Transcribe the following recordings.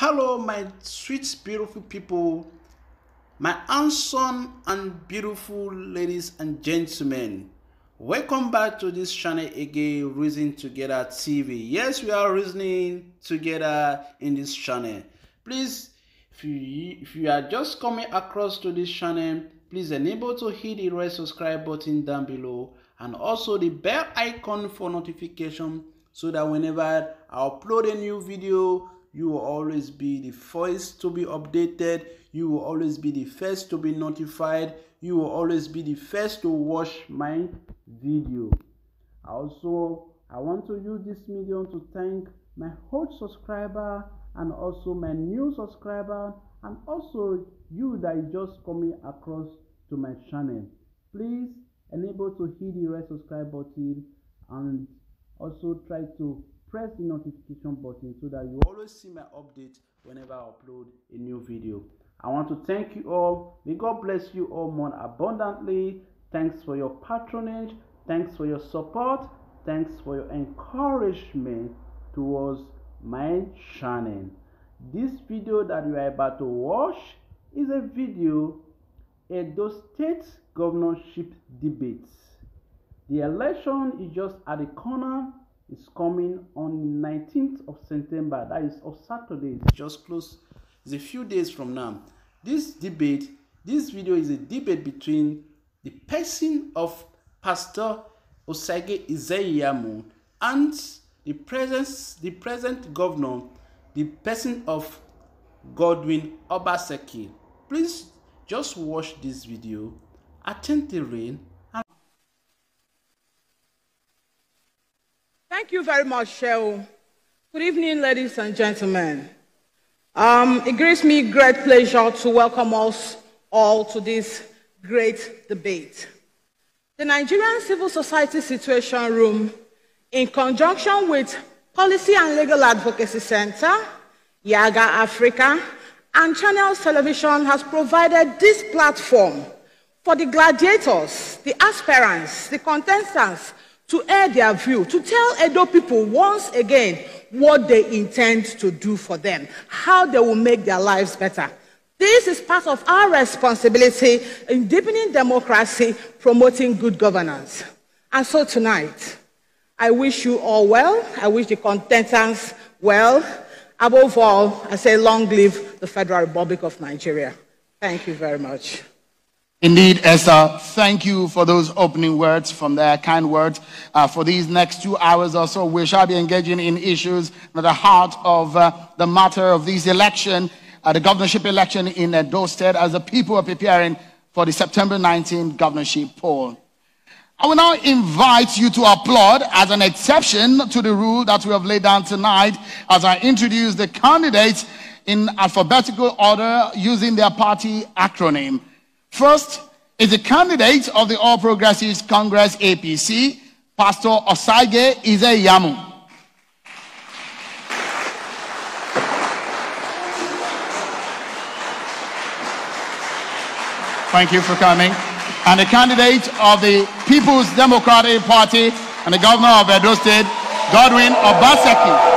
Hello, my sweet, beautiful people, my handsome and beautiful ladies and gentlemen. Welcome back to this channel again, Reason Together TV. Yes, we are reasoning together in this channel. Please, if you are just coming across to this channel, please enable to hit the red subscribe button down below and also the bell icon for notification so that whenever I upload a new video, you will always be the first to be updated. You will always be the first to be notified. You will always be the first to watch my video. I want to use this medium to thank my old subscriber and also my new subscriber and also you that is just coming across to my channel. Please enable to hit the red subscribe button and also try to press the notification button so that you always see my update whenever I upload a new video. I want to thank you all. May God bless you all more abundantly. Thanks for your patronage. Thanks for your support. Thanks for your encouragement towards my channel. This video that you are about to watch is a video Edo State governorship debates. The election is just at the corner. It's coming on the 19th of September. That is of Saturday. It's just close. It's a few days from now. This video is a debate between the person of Pastor Osagie Ize-iyamu and the present governor, the person of Godwin Abaseki. Please just watch this video attentively. Thank you very much, Cheryl. Good evening, ladies and gentlemen. It gives me great pleasure to welcome us all to this great debate. The Nigerian Civil Society Situation Room, in conjunction with Policy and Legal Advocacy-Center, Yaga Africa, and Channels Television has provided this platform for the gladiators, the aspirants, the contestants, to air their view, to tell Edo people once again what they intend to do for them, how they will make their lives better. This is part of our responsibility in deepening democracy, promoting good governance. And so tonight, I wish you all well. I wish the contestants well. Above all, I say long live the Federal Republic of Nigeria. Thank you very much. Indeed, Esther, thank you for those opening words, from their kind words. For these next 2 hours or so, we shall be engaging in issues at the heart of the matter of this election, the governorship election in Edo State, as the people are preparing for the September 19th governorship poll. I will now invite you to applaud as an exception to the rule that we have laid down tonight as I introduce the candidates in alphabetical order using their party acronym. First is the candidate of the All Progressives Congress APC, Pastor Osagie Ize-iyamu. Thank you for coming. And the candidate of the People's Democratic Party and the governor of Edo State, Godwin Abaseki.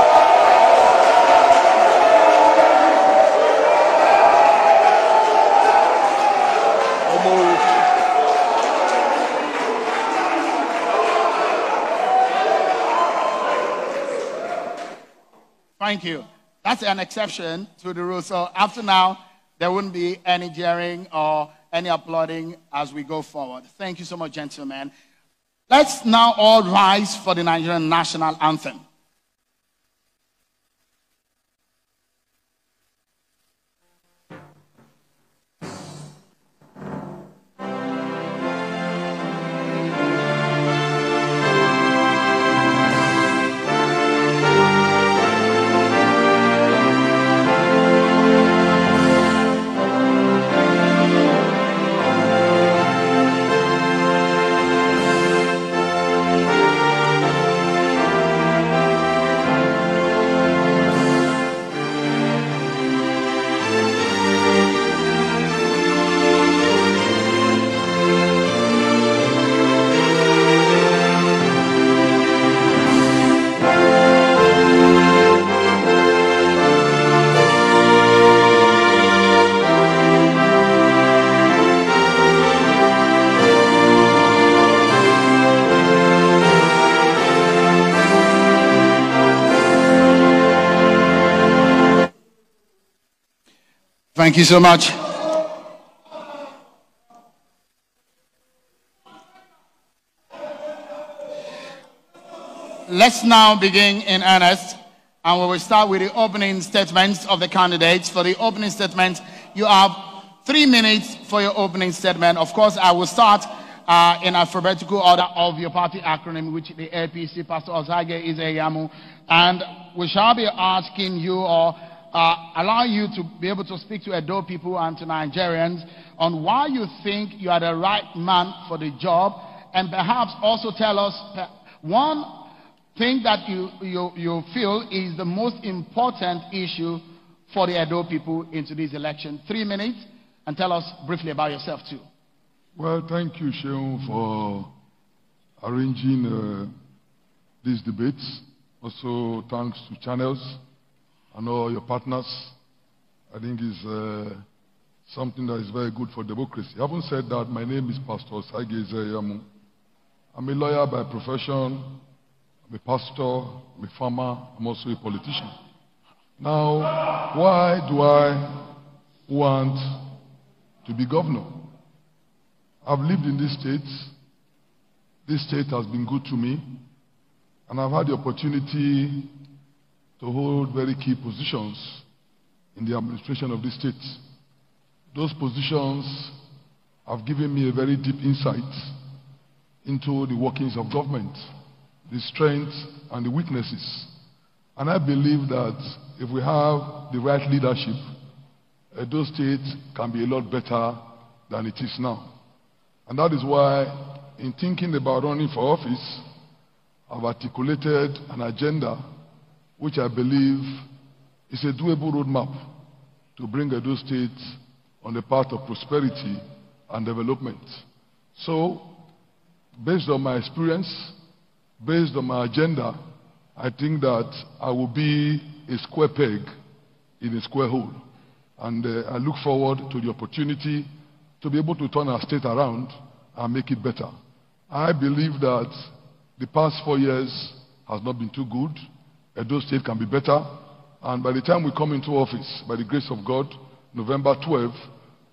Thank you. That's an exception to the rule. So after now, there wouldn't be any jeering or any applauding as we go forward. Thank you so much, gentlemen. Let's now all rise for the Nigerian national anthem. Thank you so much. Let's now begin in earnest, and we will start with the opening statements of the candidates. For the opening statement, you have 3 minutes for your opening statement. Of course, I will start in alphabetical order of your party acronym, which the APC, Pastor Osagie, Ize-iyamu, and we shall be asking you or allow you to be able to speak to Edo people and to Nigerians on why you think you are the right man for the job, and perhaps also tell us one thing that you feel is the most important issue for the Edo people into this election. 3 minutes, and tell us briefly about yourself too. Well, thank you, Sheon, for arranging these debates. Also, thanks to Channels and all your partners. I think it's something that is very good for democracy. Having said that, my name is Pastor Osagie Ize-iyamu. I'm a lawyer by profession. I'm a pastor, I'm a farmer, I'm also a politician. Now, why do I want to be governor? I've lived in this state. This state has been good to me, and I've had the opportunity to hold very key positions in the administration of this state. Those positions have given me a very deep insight into the workings of government, the strengths and the weaknesses. And I believe that if we have the right leadership, Edo State can be a lot better than it is now. And that is why, in thinking about running for office, I've articulated an agenda which I believe is a doable roadmap to bring Edo State on the path of prosperity and development. So, based on my experience, based on my agenda, I think that I will be a square peg in a square hole. And I look forward to the opportunity to be able to turn our state around and make it better. I believe that the past 4 years has not been too good. Edo State can be better. And by the time we come into office, by the grace of God, November 12th,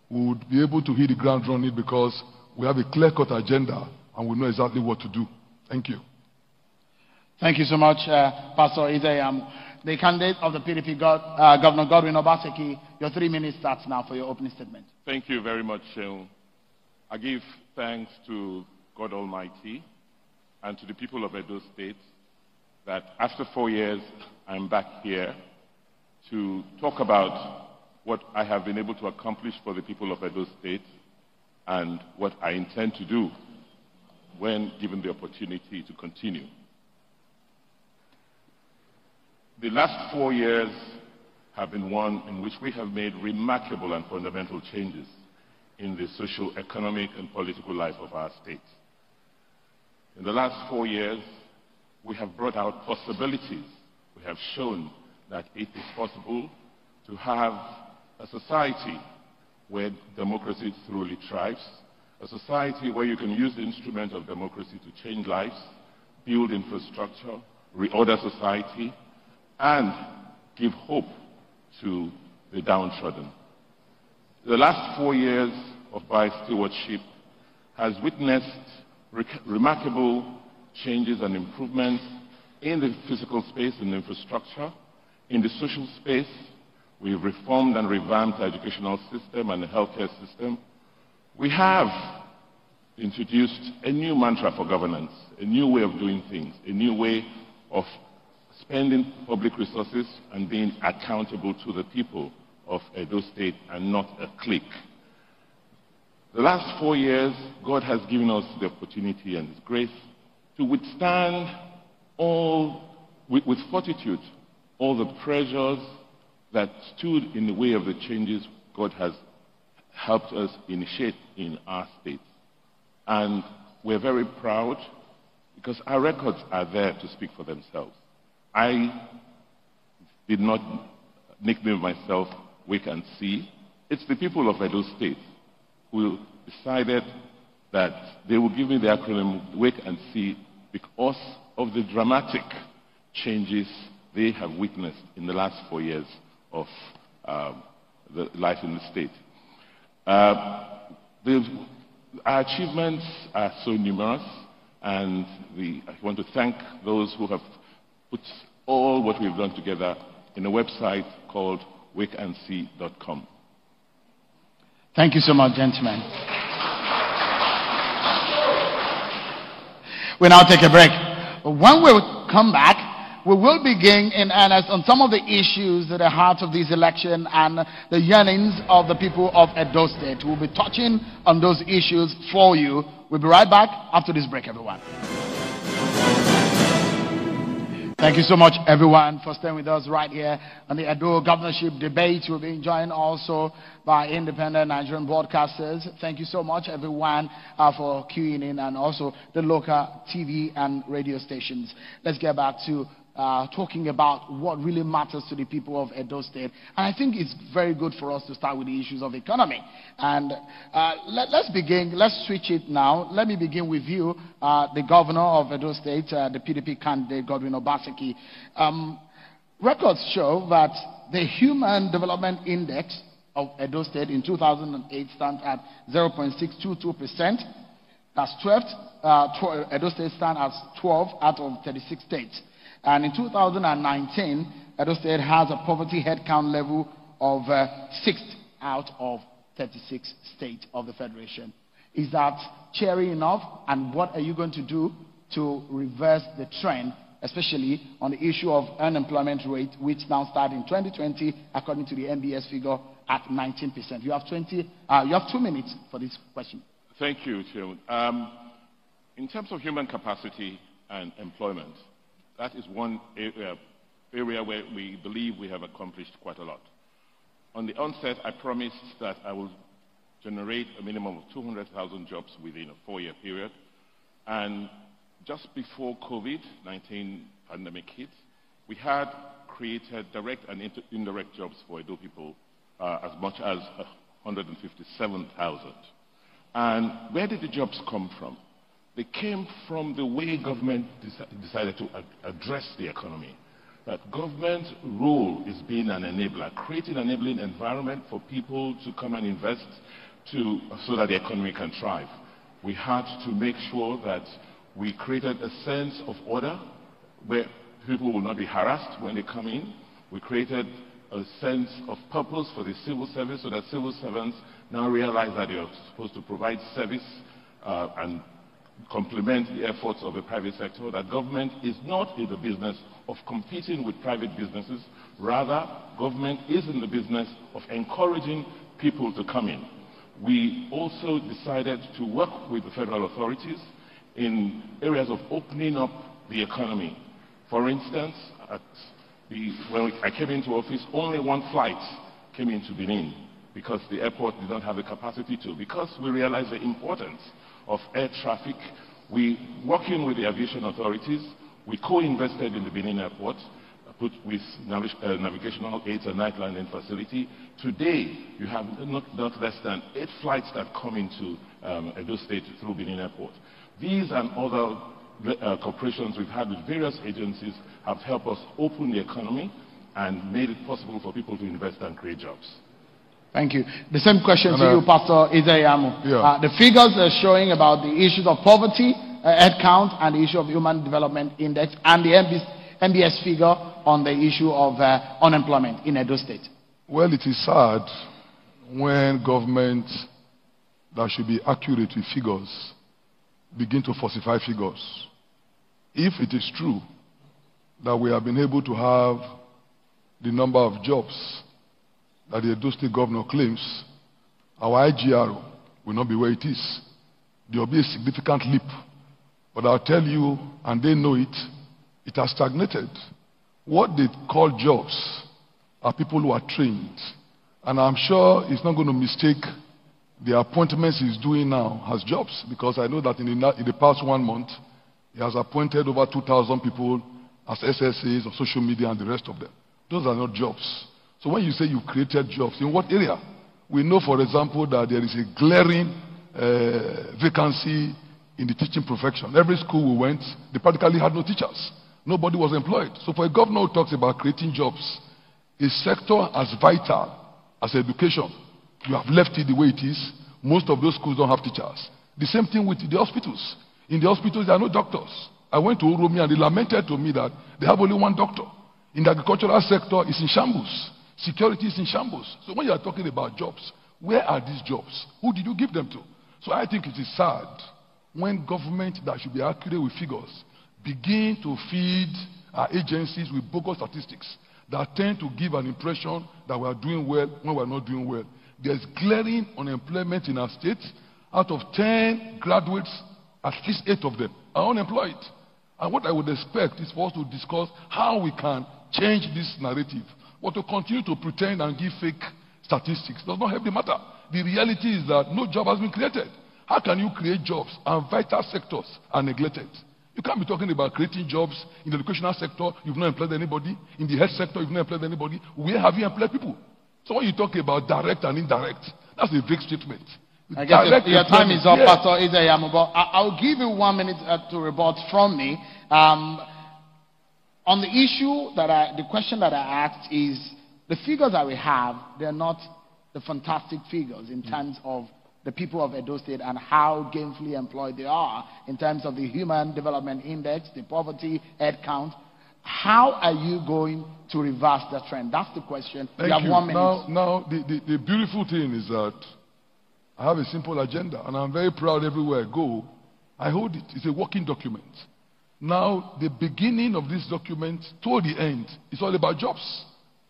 we would be able to hit the ground running because we have a clear-cut agenda and we know exactly what to do. Thank you. Thank you so much, Pastor Ize-iyamu. The candidate of the PDP, Governor Godwin Abaseki, your 3 minutes starts now for your opening statement. Thank you very much, Sheon. I give thanks to God Almighty and to the people of Edo State that after 4 years, I'm back here to talk about what I have been able to accomplish for the people of Edo State and what I intend to do when given the opportunity to continue. The last 4 years have been one in which we have made remarkable and fundamental changes in the social, economic, and political life of our state. In the last 4 years, we have brought out possibilities. We have shown that it is possible to have a society where democracy truly thrives, a society where you can use the instrument of democracy to change lives, build infrastructure, reorder society, and give hope to the downtrodden. The last 4 years of my stewardship has witnessed remarkable changes and improvements in the physical space and infrastructure. In the social space, we've reformed and revamped the educational system and the healthcare system. We have introduced a new mantra for governance, a new way of doing things, a new way of spending public resources and being accountable to the people of Edo State and not a clique. The last 4 years, God has given us the opportunity and His grace to withstand with fortitude, all the pressures that stood in the way of the changes God has helped us initiate in our state. And we're very proud because our records are there to speak for themselves. I did not nickname myself Wait and See. It's the people of Edo State who decided that they will give me the acronym Wait and See because of the dramatic changes they have witnessed in the last 4 years of the life in the state. Our achievements are so numerous, and I want to thank those who have put all what we've done together in a website called wakeandsee.com. Thank you so much, gentlemen. We now take a break. When we come back, we will begin in earnest on some of the issues at the heart of this election and the yearnings of the people of Edo State. We'll be touching on those issues for you. We'll be right back after this break, everyone. Thank you so much, everyone, for staying with us right here on the Edo governorship debate. We'll be joined also by independent Nigerian broadcasters. Thank you so much, everyone, for queuing in, and also the local TV and radio stations. Let's get back to talking about what really matters to the people of Edo State. And I think it's very good for us to start with the issues of economy. And let's begin. Let's switch it now. Let me begin with you, the governor of Edo State, the PDP candidate, Godwin Abaseki. Records show that the Human Development Index of Edo State in 2008 stands at 0.622%. That's 12th. Edo State stands at 12 out of 36 states. And in 2019, Edo State has a poverty headcount level of 6th out of 36 states of the Federation. Is that cheery enough? And what are you going to do to reverse the trend, especially on the issue of unemployment rate, which now started in 2020, according to the MBS figure, at 19%? You have 2 minutes for this question. Thank you, Chairman. In terms of human capacity and employment, that is one area where we believe we have accomplished quite a lot. On the onset, I promised that I will generate a minimum of 200,000 jobs within a 4-year period. And just before COVID-19 pandemic hit, we had created direct and indirect jobs for Edo people as much as 157,000. And where did the jobs come from? They came from the way government decided to address the economy. That government's role is being an enabler, creating an enabling environment for people to come and invest so that the economy can thrive. We had to make sure that we created a sense of order where people will not be harassed when they come in. We created a sense of purpose for the civil service so that civil servants now realize that they are supposed to provide service and complement the efforts of the private sector, that government is not in the business of competing with private businesses. Rather, government is in the business of encouraging people to come in. We also decided to work with the federal authorities in areas of opening up the economy. For instance, when I came into office, only 1 flight came into Benin because the airport did not have the capacity to. Because we realized the importance of air traffic, working with the aviation authorities, we co-invested in the Benin airport, put with navigational aids and night landing facility. Today, you have not less than 8 flights that come into Edo State through Benin airport. These and other cooperations we've had with various agencies have helped us open the economy and made it possible for people to invest and create jobs. Thank you. The same question to you, Pastor Ize-iyamu. Yeah. The figures are showing about the issues of poverty, headcount, and the issue of Human Development Index, and the MBS figure on the issue of unemployment in Edo State. Well, it is sad when governments that should be accurate with figures begin to falsify figures. If it is true that we have been able to have the number of jobs that the Edo State governor claims, our IGR will not be where it is. There will be a significant leap. But I'll tell you, and they know it, it has stagnated. What they call jobs are people who are trained. And I'm sure he's not going to mistake the appointments he's doing now as jobs, because I know that in the past 1 month, he has appointed over 2,000 people as SSAs on social media and the rest of them. Those are not jobs. So when you say you created jobs, in what area? We know, for example, that there is a glaring vacancy in the teaching profession. Every school we went, they practically had no teachers. Nobody was employed. So for a governor who talks about creating jobs, a sector as vital as education. You have left it the way it is. Most of those schools don't have teachers. The same thing with the hospitals. In the hospitals, there are no doctors. I went to Uromi and they lamented to me that they have only one doctor. In the agricultural sector, it's in shambles. Security is in shambles. So when you are talking about jobs, where are these jobs? Who did you give them to? So I think it is sad when government that should be accurate with figures begin to feed our agencies with bogus statistics that tend to give an impression that we are doing well when we are not doing well. There's glaring unemployment in our state. Out of 10 graduates, at least 8 of them are unemployed. And what I would expect is for us to discuss how we can change this narrative. But to continue to pretend and give fake statistics does not help the matter. The reality is that no job has been created. How can you create jobs and vital sectors are neglected? You can't be talking about creating jobs in the educational sector, you've not employed anybody. In the health sector, you've not employed anybody. Where have you employed people? So when you talk about direct and indirect, that's a vague statement. I guess your time is up, Pastor Ize-iyamu, but I'll give you 1 minute to rebut from me. On the issue the question that I asked is, the figures that we have, they're not the fantastic figures in terms of the people of Edo State and how gainfully employed they are in terms of the Human Development Index, the poverty head count. How are you going to reverse that trend? That's the question. Thank you have you. 1 minute. Now, the beautiful thing is that I have a simple agenda, and I'm very proud everywhere I go. I hold it. It's a working document. Now, the beginning of this document toward the end is all about jobs.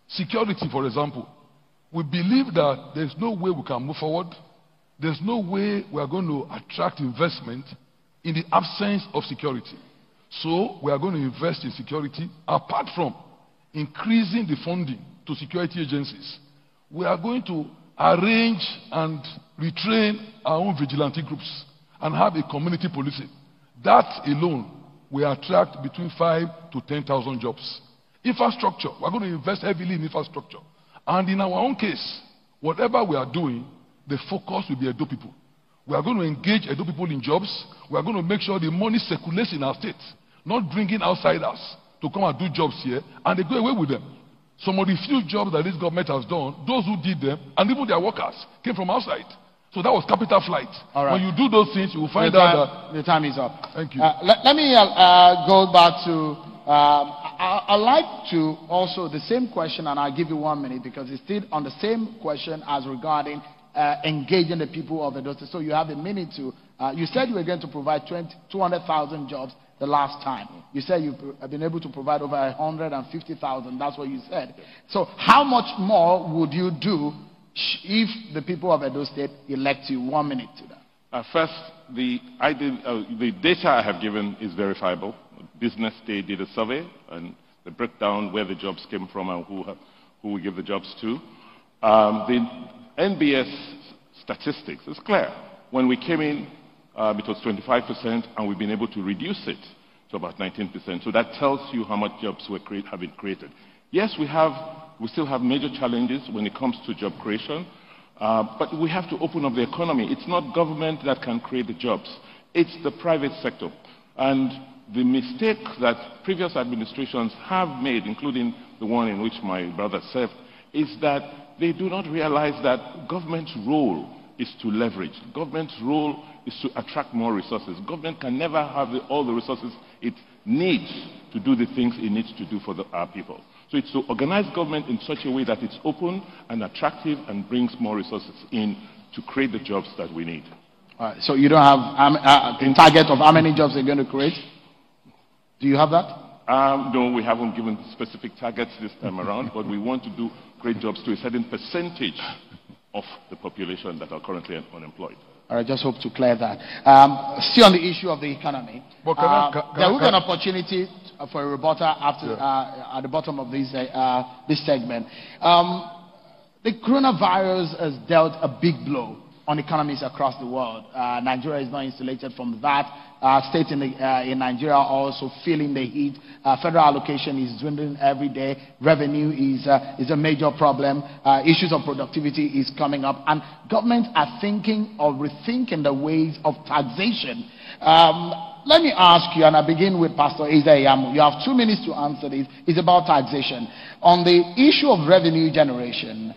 Security, for example. We believe that there's no way we can move forward. There's no way we are going to attract investment in the absence of security. So, we are going to invest in security apart from increasing the funding to security agencies. We are going to arrange and retrain our own vigilante groups and have a community policing. That alone will attract between 5,000 to 10,000 jobs. Infrastructure, we're going to invest heavily in infrastructure. And in our own case, whatever we are doing, the focus will be Edo people. We are going to engage Edo people in jobs. We are going to make sure the money circulates in our state, not bringing outsiders to come and do jobs here, and they go away with them. Some of the few jobs that this government has done, those who did them, and even their workers, came from outside. So that was capital flight. All right. When you do those things, you will find out that... The time is up. Thank you. Let me go back to... I'd like to also, the same question, and I'll give you 1 minute, because it's still on the same question as regarding engaging the people of Edo State. So you have a minute to... you said you were going to provide 200,000 jobs the last time. You said you've been able to provide over 150,000. That's what you said. So how much more would you do if the people of Edo State elect you? 1 minute to that. First, the data I have given is verifiable. Business Day did a survey, and they break down where the jobs came from and who we give the jobs to. The NBS statistics is clear. When we came in, it was 25%, and we've been able to reduce it to about 19%. So that tells you how much jobs have been created. Yes, we still have major challenges when it comes to job creation, but we have to open up the economy. It's not government that can create the jobs. It's the private sector. And the mistake that previous administrations have made, including the one in which my brother served, is that they do not realize that government's role is to leverage. Government's role is to attract more resources. Government can never have all the resources it needs to do the things it needs to do for our people. So it's to organize government in such a way that it's open and attractive and brings more resources in to create the jobs that we need. All right, so you don't have a target of how many jobs you're going to create? Do you have that? No, we haven't given specific targets this time around, but we want to create jobs to a certain percentage of the population that are currently unemployed. I just hope to clear that. Still on the issue of the economy, there will be an opportunity for a rebuttal after, at the bottom of this segment. The coronavirus has dealt a big blow on economies across the world. Nigeria is not insulated from that. States in Nigeria are also feeling the heat. Federal allocation is dwindling every day. Revenue is a major problem. Issues of productivity is coming up. And governments are thinking of rethinking the ways of taxation. Let me ask you, and I begin with Pastor Ize-iyamu. You have 2 minutes to answer this. It's about taxation. On the issue of revenue generation,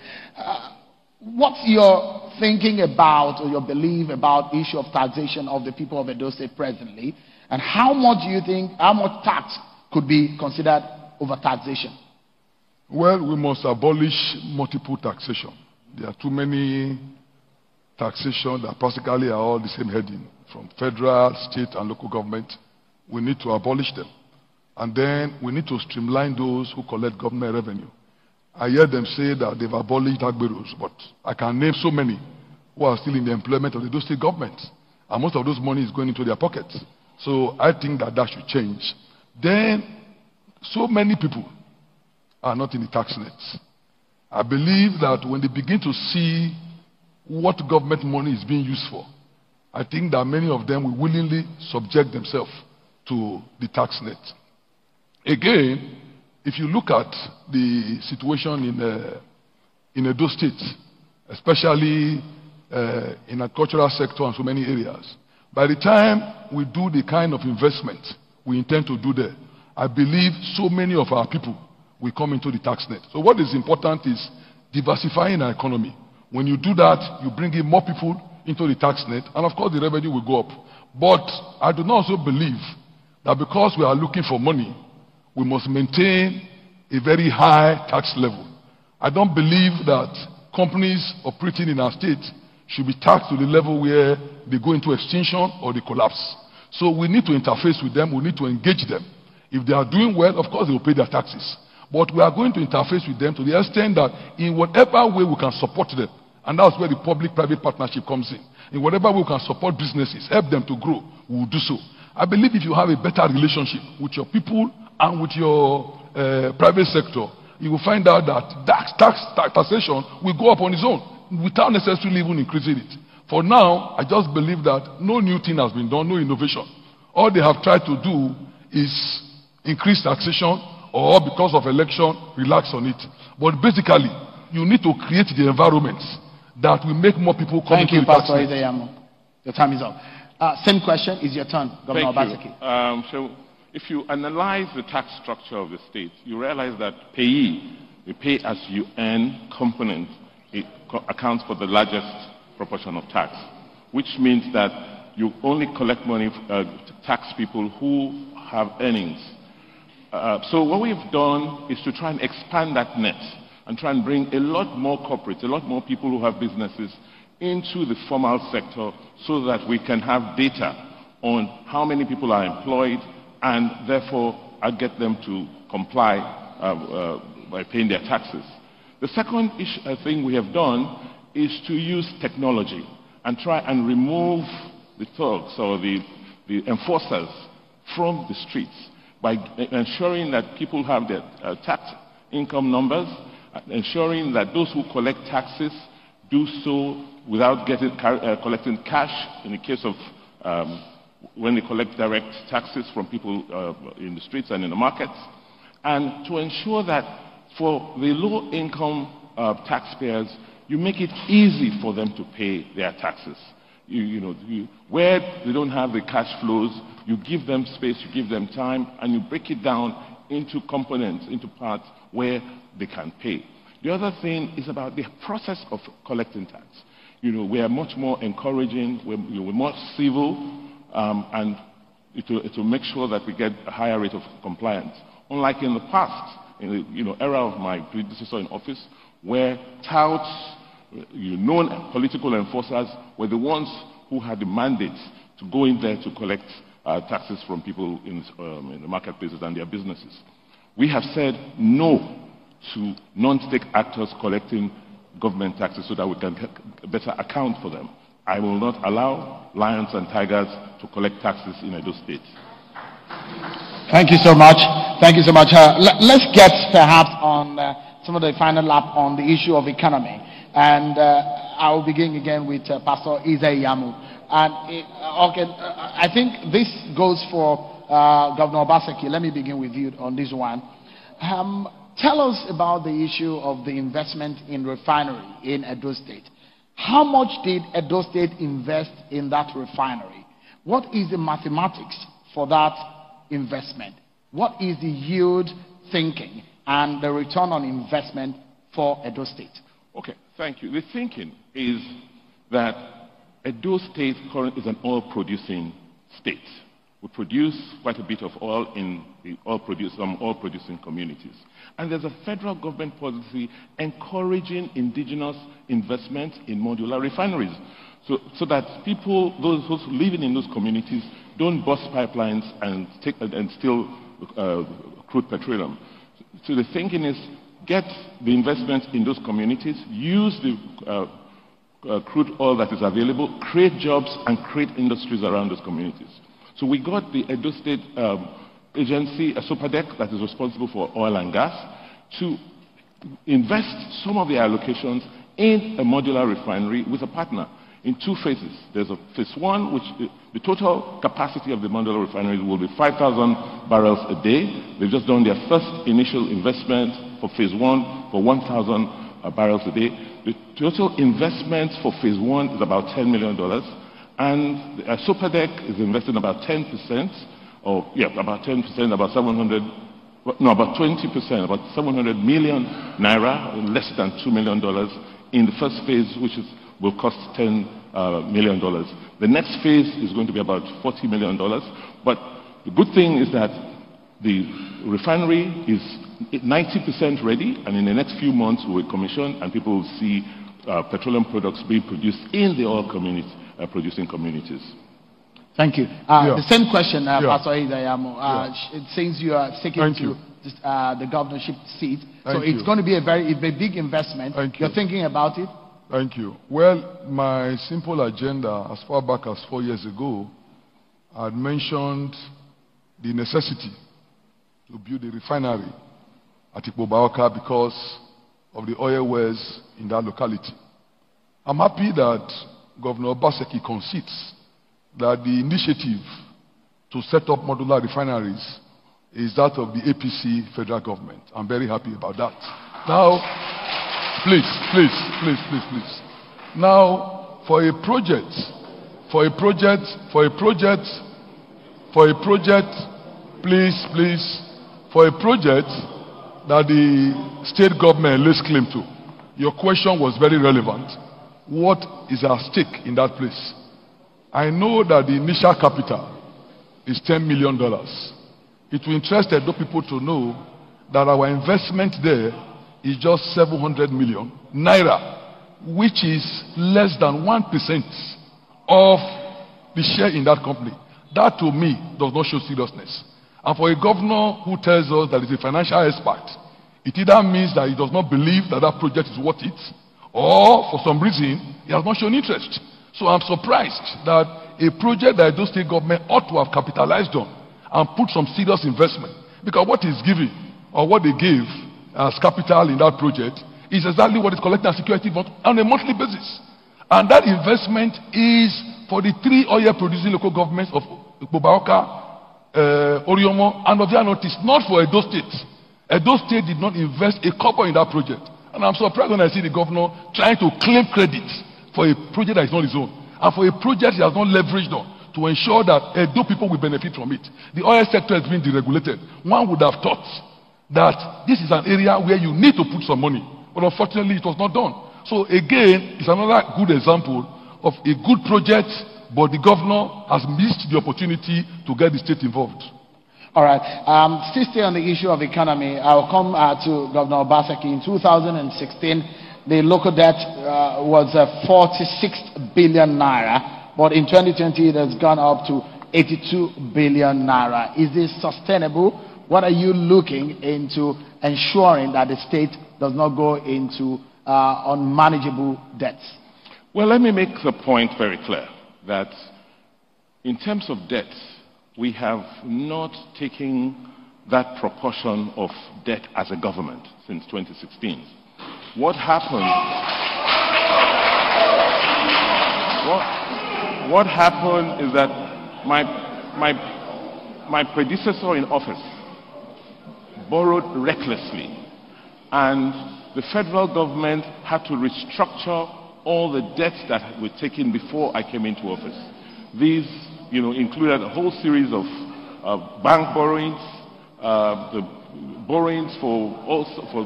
what's your thinking about, or your belief about the issue of taxation of the people of Edo State presently? And how much do you think, how much tax could be considered overtaxation? Well, we must abolish multiple taxation. There are too many taxation that practically are all the same heading, from federal, state, and local government. We need to abolish them. And then we need to streamline those who collect government revenue. I hear them say that they've abolished agberos, but I can name so many who are still in the employment of the state government. And most of those money is going into their pockets. So I think that that should change. Then, so many people are not in the tax nets. I believe that when they begin to see what government money is being used for, I think that many of them will willingly subject themselves to the tax net. Again, if you look at the situation in Edo State, especially in the cultural sector and so many areas, by the time we do the kind of investment we intend to do there, I believe so many of our people will come into the tax net. So what is important is diversifying our economy. When you do that, you bring in more people into the tax net, and of course the revenue will go up. But I do not also believe that because we are looking for money, we must maintain a very high tax level. I don't believe that companies operating in our state should be taxed to the level where they go into extinction or they collapse. So we need to interface with them, we need to engage them. If they are doing well, of course they will pay their taxes. But we are going to interface with them to the extent that in whatever way we can support them, and that's where the public-private partnership comes in. In whatever way we can support businesses, help them to grow, we will do so. I believe if you have a better relationship with your people and with your private sector, you will find out that taxation will go up on its own without necessarily even increasing it. For now, I just believe that no new thing has been done, no innovation. All they have tried to do is increase taxation, or because of election, relax on it. But basically, you need to create the environment that will make more people come into the tax net. Thank you, Pastor Ize-iyamu. Your time is up. Same question is your turn, Governor Abaseki. So, if you analyze the tax structure of the state, you realize that payee, the pay as you earn component, it accounts for the largest proportion of tax, which means that you only collect money to tax people who have earnings. So what we've done is to try and expand that net and try and bring a lot more corporates, a lot more people who have businesses into the formal sector so that we can have data on how many people are employed and therefore get them to comply by paying their taxes. The second thing we have done is to use technology and try and remove the thugs or the enforcers from the streets by ensuring that people have their tax income numbers, ensuring that those who collect taxes do so without collecting cash in the case of when they collect direct taxes from people in the streets and in the markets, and to ensure that for the low-income taxpayers, you make it easy for them to pay their taxes. Where they don't have the cash flows, you give them space, you give them time, and you break it down into components, into parts where they can pay. The other thing is about the process of collecting tax. We are much more encouraging, we're more civil, and it will make sure that we get a higher rate of compliance. Unlike in the past, in the era of my predecessor in office, where touts, known political enforcers were the ones who had the mandate to go in there to collect taxes from people in the marketplaces and their businesses. We have said no to non-state actors collecting government taxes so that we can better account for them. I will not allow lions and tigers to collect taxes in Edo State. Thank you so much. Thank you so much. Let's get perhaps on some of the final lap on the issue of economy. And I will begin again with Pastor Ize-iyamu. And I think this goes for Governor Abaseki. Let me begin with you on this one. Tell us about the issue of the investment in refinery in Edo State. How much did Edo State invest in that refinery? What is the mathematics for that investment? What is the yield thinking and the return on investment for Edo State? Okay, thank you. The thinking is that Edo State is an oil-producing state. We produce quite a bit of oil in the oil-producing communities. And there's a federal government policy encouraging indigenous investment in modular refineries so that people, those who living in those communities, don't bust pipelines and steal crude petroleum. So the thinking is get the investment in those communities, use the crude oil that is available, create jobs and create industries around those communities. So we got the Edo State agency, a SOPADEC that is responsible for oil and gas, to invest some of the allocations in a modular refinery with a partner in two phases. There's a phase one, which the total capacity of the modular refinery will be 5,000 barrels a day. They've just done their first initial investment for phase one for 1,000 barrels a day. The total investment for phase one is about $10 million. And SOPADEC is investing about 10%, about 10%, about 20%, about 700 million naira, less than $2 million in the first phase, which will cost $10 million. The next phase is going to be about $40 million. But the good thing is that the refinery is 90% ready, and in the next few months we will commission, and people will see petroleum products being produced in the oil producing communities. Thank you. The same question, Pastor Ize-iyamu. Since you are sticking to the governorship seat, it's going to be a very big investment. You're thinking about it? Thank you. Well, my simple agenda, as far back as 4 years ago, I had mentioned the necessity to build a refinery at Ikpobaoka because of the oil wells in that locality. I'm happy that Governor Abaseki concedes that the initiative to set up modular refineries is that of the APC federal government. I'm very happy about that. Now, please. Now, for a project that the state government lays claim to, your question was very relevant. What is at stake in that place? I know that the initial capital is $10 million. It will interest Edo people to know that our investment there is just 700 million naira, which is less than 1% of the share in that company. That to me does not show seriousness. And for a governor who tells us that he's a financial expert, it either means that he does not believe that that project is worth it, or for some reason he has not shown interest. So I'm surprised that a project that the state government ought to have capitalized on and put some serious investment, because what is giving or what they gave as capital in that project is exactly what is collecting as security on a monthly basis. And that investment is for the 3 oil producing local governments of Ikpobaoka, Oriomo, and Oviano. It is not for Edo State. Edo State did not invest a copper in that project. And I'm surprised when I see the governor trying to claim credit for a project that is not his own, and for a project he has not leveraged on to ensure that Edo people will benefit from it. The oil sector has been deregulated. One would have thought that this is an area where you need to put some money, but unfortunately it was not done. So again, it's another good example of a good project, but the governor has missed the opportunity to get the state involved. All right. Still stay on the issue of economy. I'll come to Governor Abaseki. In 2016, the local debt was 46 billion naira, but in 2020 it has gone up to 82 billion naira. Is this sustainable? What are you looking into ensuring that the state does not go into unmanageable debts? Well, let me make the point very clear that in terms of debt, we have not taken that proportion of debt as a government since 2016. What happened? What happened is that my predecessor in office borrowed recklessly, and the federal government had to restructure all the debts that were taken before I came into office. These, included a whole series of bank borrowings, the borrowings for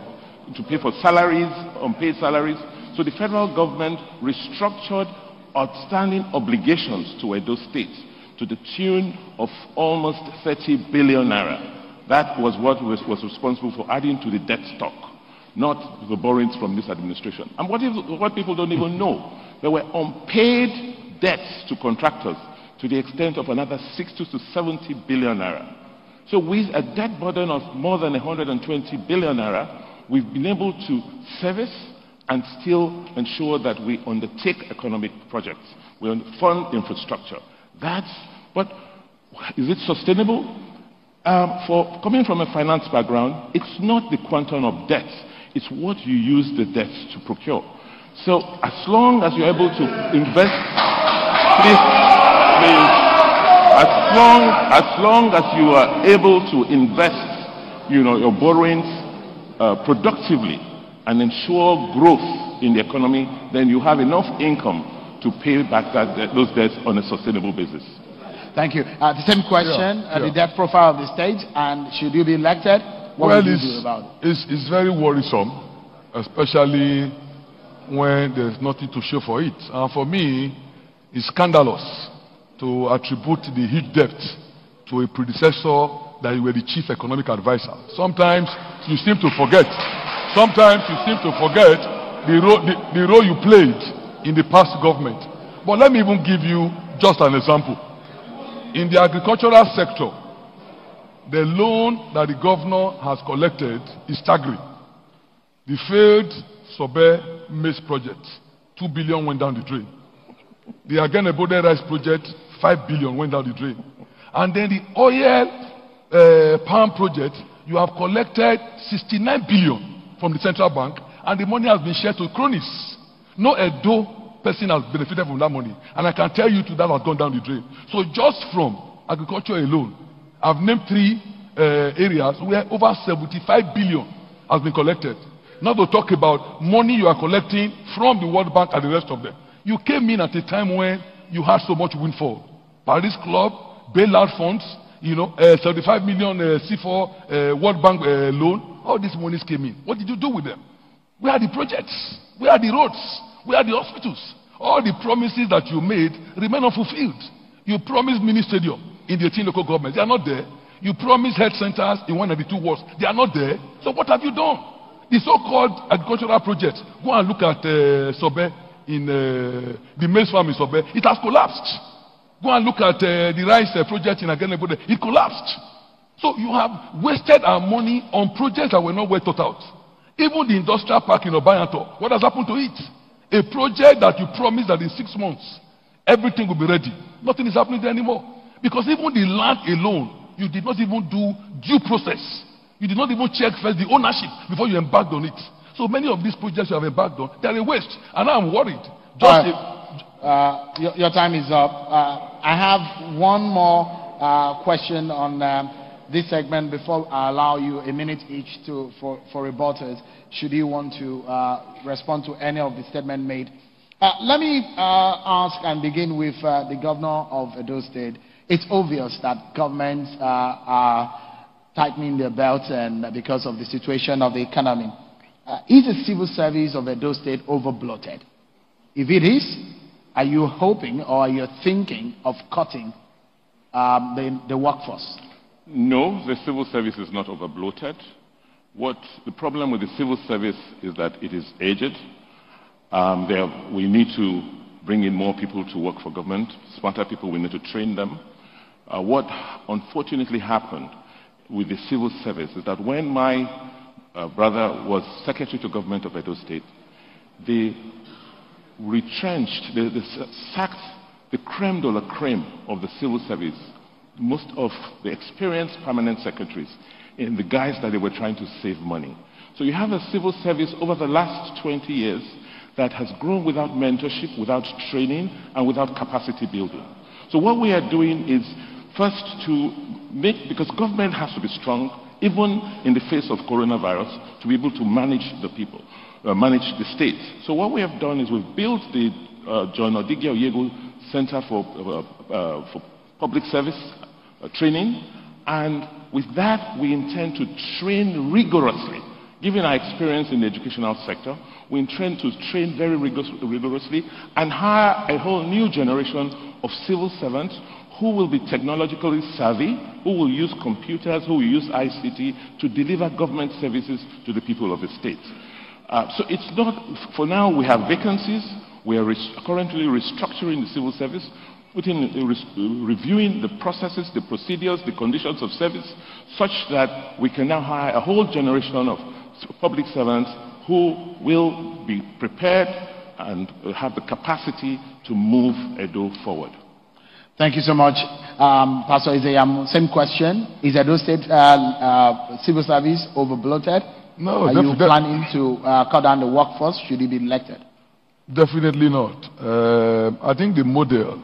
to pay for salaries, unpaid salaries. So the federal government restructured outstanding obligations to Edo State to the tune of almost 30 billion naira. That was what was responsible for adding to the debt stock, not the borrowings from this administration. And what people don't even know, there were unpaid debts to contractors to the extent of another 60 to 70 billion naira. So with a debt burden of more than 120 billion naira, we've been able to service and still ensure that we undertake economic projects. We fund infrastructure. But is it sustainable? For coming from a finance background, it's not the quantum of debt, it's what you use the debt to procure. So as long as you're able to invest, please, as long as you are able to invest, your borrowings productively and ensure growth in the economy, then you have enough income to pay back those debts on a sustainable basis. Thank you. The same question, the debt profile of the state, and should you be elected, what will you do about it? It's very worrisome, especially when there's nothing to show for it. And for me, it's scandalous to attribute the huge debt to a predecessor that you were the chief economic advisor. Sometimes you seem to forget. The role you played in the past government. But let me even give you just an example. In the agricultural sector, the loan that the governor has collected is staggering. The failed Sobe maize project, 2 billion went down the drain. The Agenebode rice project, 5 billion went down the drain. And then the oil palm project, you have collected 69 billion from the central bank, and the money has been shared to cronies. No Edo person has benefited from that money. And I can tell you that has gone down the drain. So just from agriculture alone, I've named 3 areas where over 75 billion has been collected. Not to talk about money you are collecting from the World Bank and the rest of them. You came in at a time when you had so much windfall. Paris Club, bailout funds, 75 million C4 World Bank loan. All these monies came in. What did you do with them? Where are the projects? Where are the roads? Where are the hospitals? All the promises that you made remain unfulfilled. You promised mini stadium in the 18 local governments. They are not there. You promised health centers in 192 wards. They are not there. So what have you done? The so-called agricultural projects. Go and look at Sobe in the maize farm in Sobe. It has collapsed. Go and look at the rice project in Agenebode. It collapsed. So you have wasted our money on projects that were not well thought out. Even the industrial park in Obayanto, what has happened to it? A project that you promised that in 6 months, everything will be ready. Nothing is happening there anymore. Because even the land alone, you did not even do due process. You did not even check first the ownership before you embarked on it. So many of these projects you have embarked on, they are a waste. And I'm worried. Your time is up. I have one more question on this segment before I allow you a minute each for rebuttals, should you want to respond to any of the statement made. Let me ask and begin with the governor of Edo State. It's obvious that governments are tightening their belts and because of the situation of the economy. Is the civil service of Edo State over-bloated? If it is, are you hoping or are you thinking of cutting the workforce? No, the civil service is not over-bloated. The problem with the civil service is that it is aged. We need to bring in more people to work for government, smarter people, we need to train them. What unfortunately happened with the civil service is that when my brother was Secretary to Government of Edo State, they retrenched, they sacked the creme de la creme of the civil service, most of the experienced permanent secretaries, in the guise that they were trying to save money. So you have a civil service over the last 20 years that has grown without mentorship, without training, and without capacity building. So what we are doing is first to make, because government has to be strong, even in the face of coronavirus, to be able to manage the people, manage the state. So what we have done is we've built the John Osagie Center for Public Service Training, and with that we intend to train rigorously, Given our experience in the educational sector, we intend to train very rigorously and hire a whole new generation of civil servants who will be technologically savvy, who will use computers, who will use ICT to deliver government services to the people of the state. So it's not, for now we have vacancies. We are currently restructuring the civil service, reviewing the processes, the procedures, the conditions of service, such that we can now hire a whole generation of public servants who will be prepared and have the capacity to move Edo forward. Thank you so much, Pastor Ize-iyamu. Same question. Is Edo State civil service over-bloated? No. Are you planning to cut down the workforce should he be elected? Definitely not. I think the model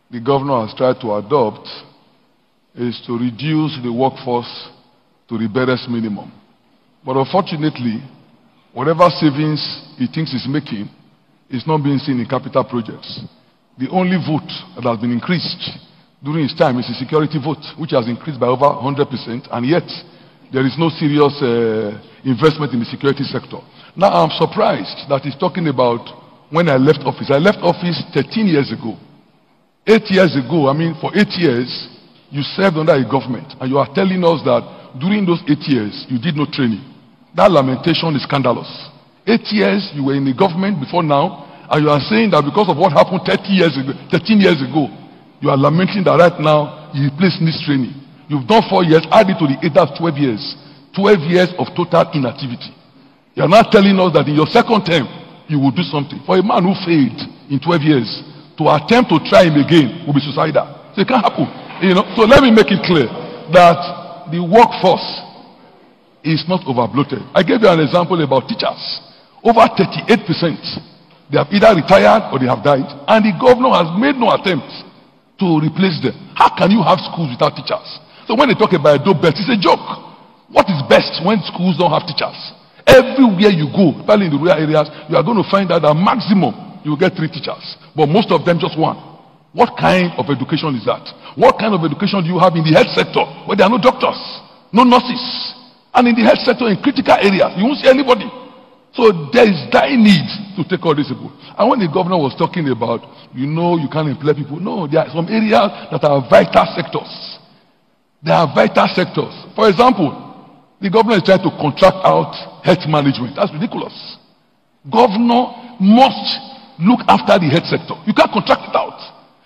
the governor has tried to adopt is to reduce the workforce to the barest minimum. But unfortunately, whatever savings he thinks he's making is not being seen in capital projects. The only vote that has been increased during his time is the security vote, which has increased by over 100%, and yet there is no serious investment in the security sector. Now I'm surprised that he's talking about when I left office. I left office 13 years ago. 8 years ago, I mean for 8 years, you served under a government, and you are telling us that during those 8 years, you did no training. That lamentation is scandalous. 8 years, you were in the government before now, and you are saying that because of what happened 13 years ago, you are lamenting that right now, you replace this training. You've done 4 years, add it to the 8, that's 12 years. 12 years of total inactivity. You are not telling us that in your second term, you will do something. For a man who failed in 12 years, to attempt to try him again will be suicidal. So it can't happen. You know? So let me make it clear that the workforce is not over-bloated. I gave you an example about teachers. Over 38%. They have either retired or they have died, and the governor has made no attempt to replace them. How can you have schools without teachers? So when they talk about Edo best, it's a joke. What is best when schools don't have teachers? Everywhere you go, especially in the rural areas, you are going to find that at maximum you will get 3 teachers, but most of them just 1. What kind of education is that? What kind of education do you have in the health sector where there are no doctors, no nurses, and in the health sector in critical areas you won't see anybody? So there is dire need to take all this people. And when the governor was talking about, you can't employ people. No, there are some areas that are vital sectors. There are vital sectors. For example, the governor is trying to contract out health management. That's ridiculous. Governor must look after the health sector. You can't contract it out.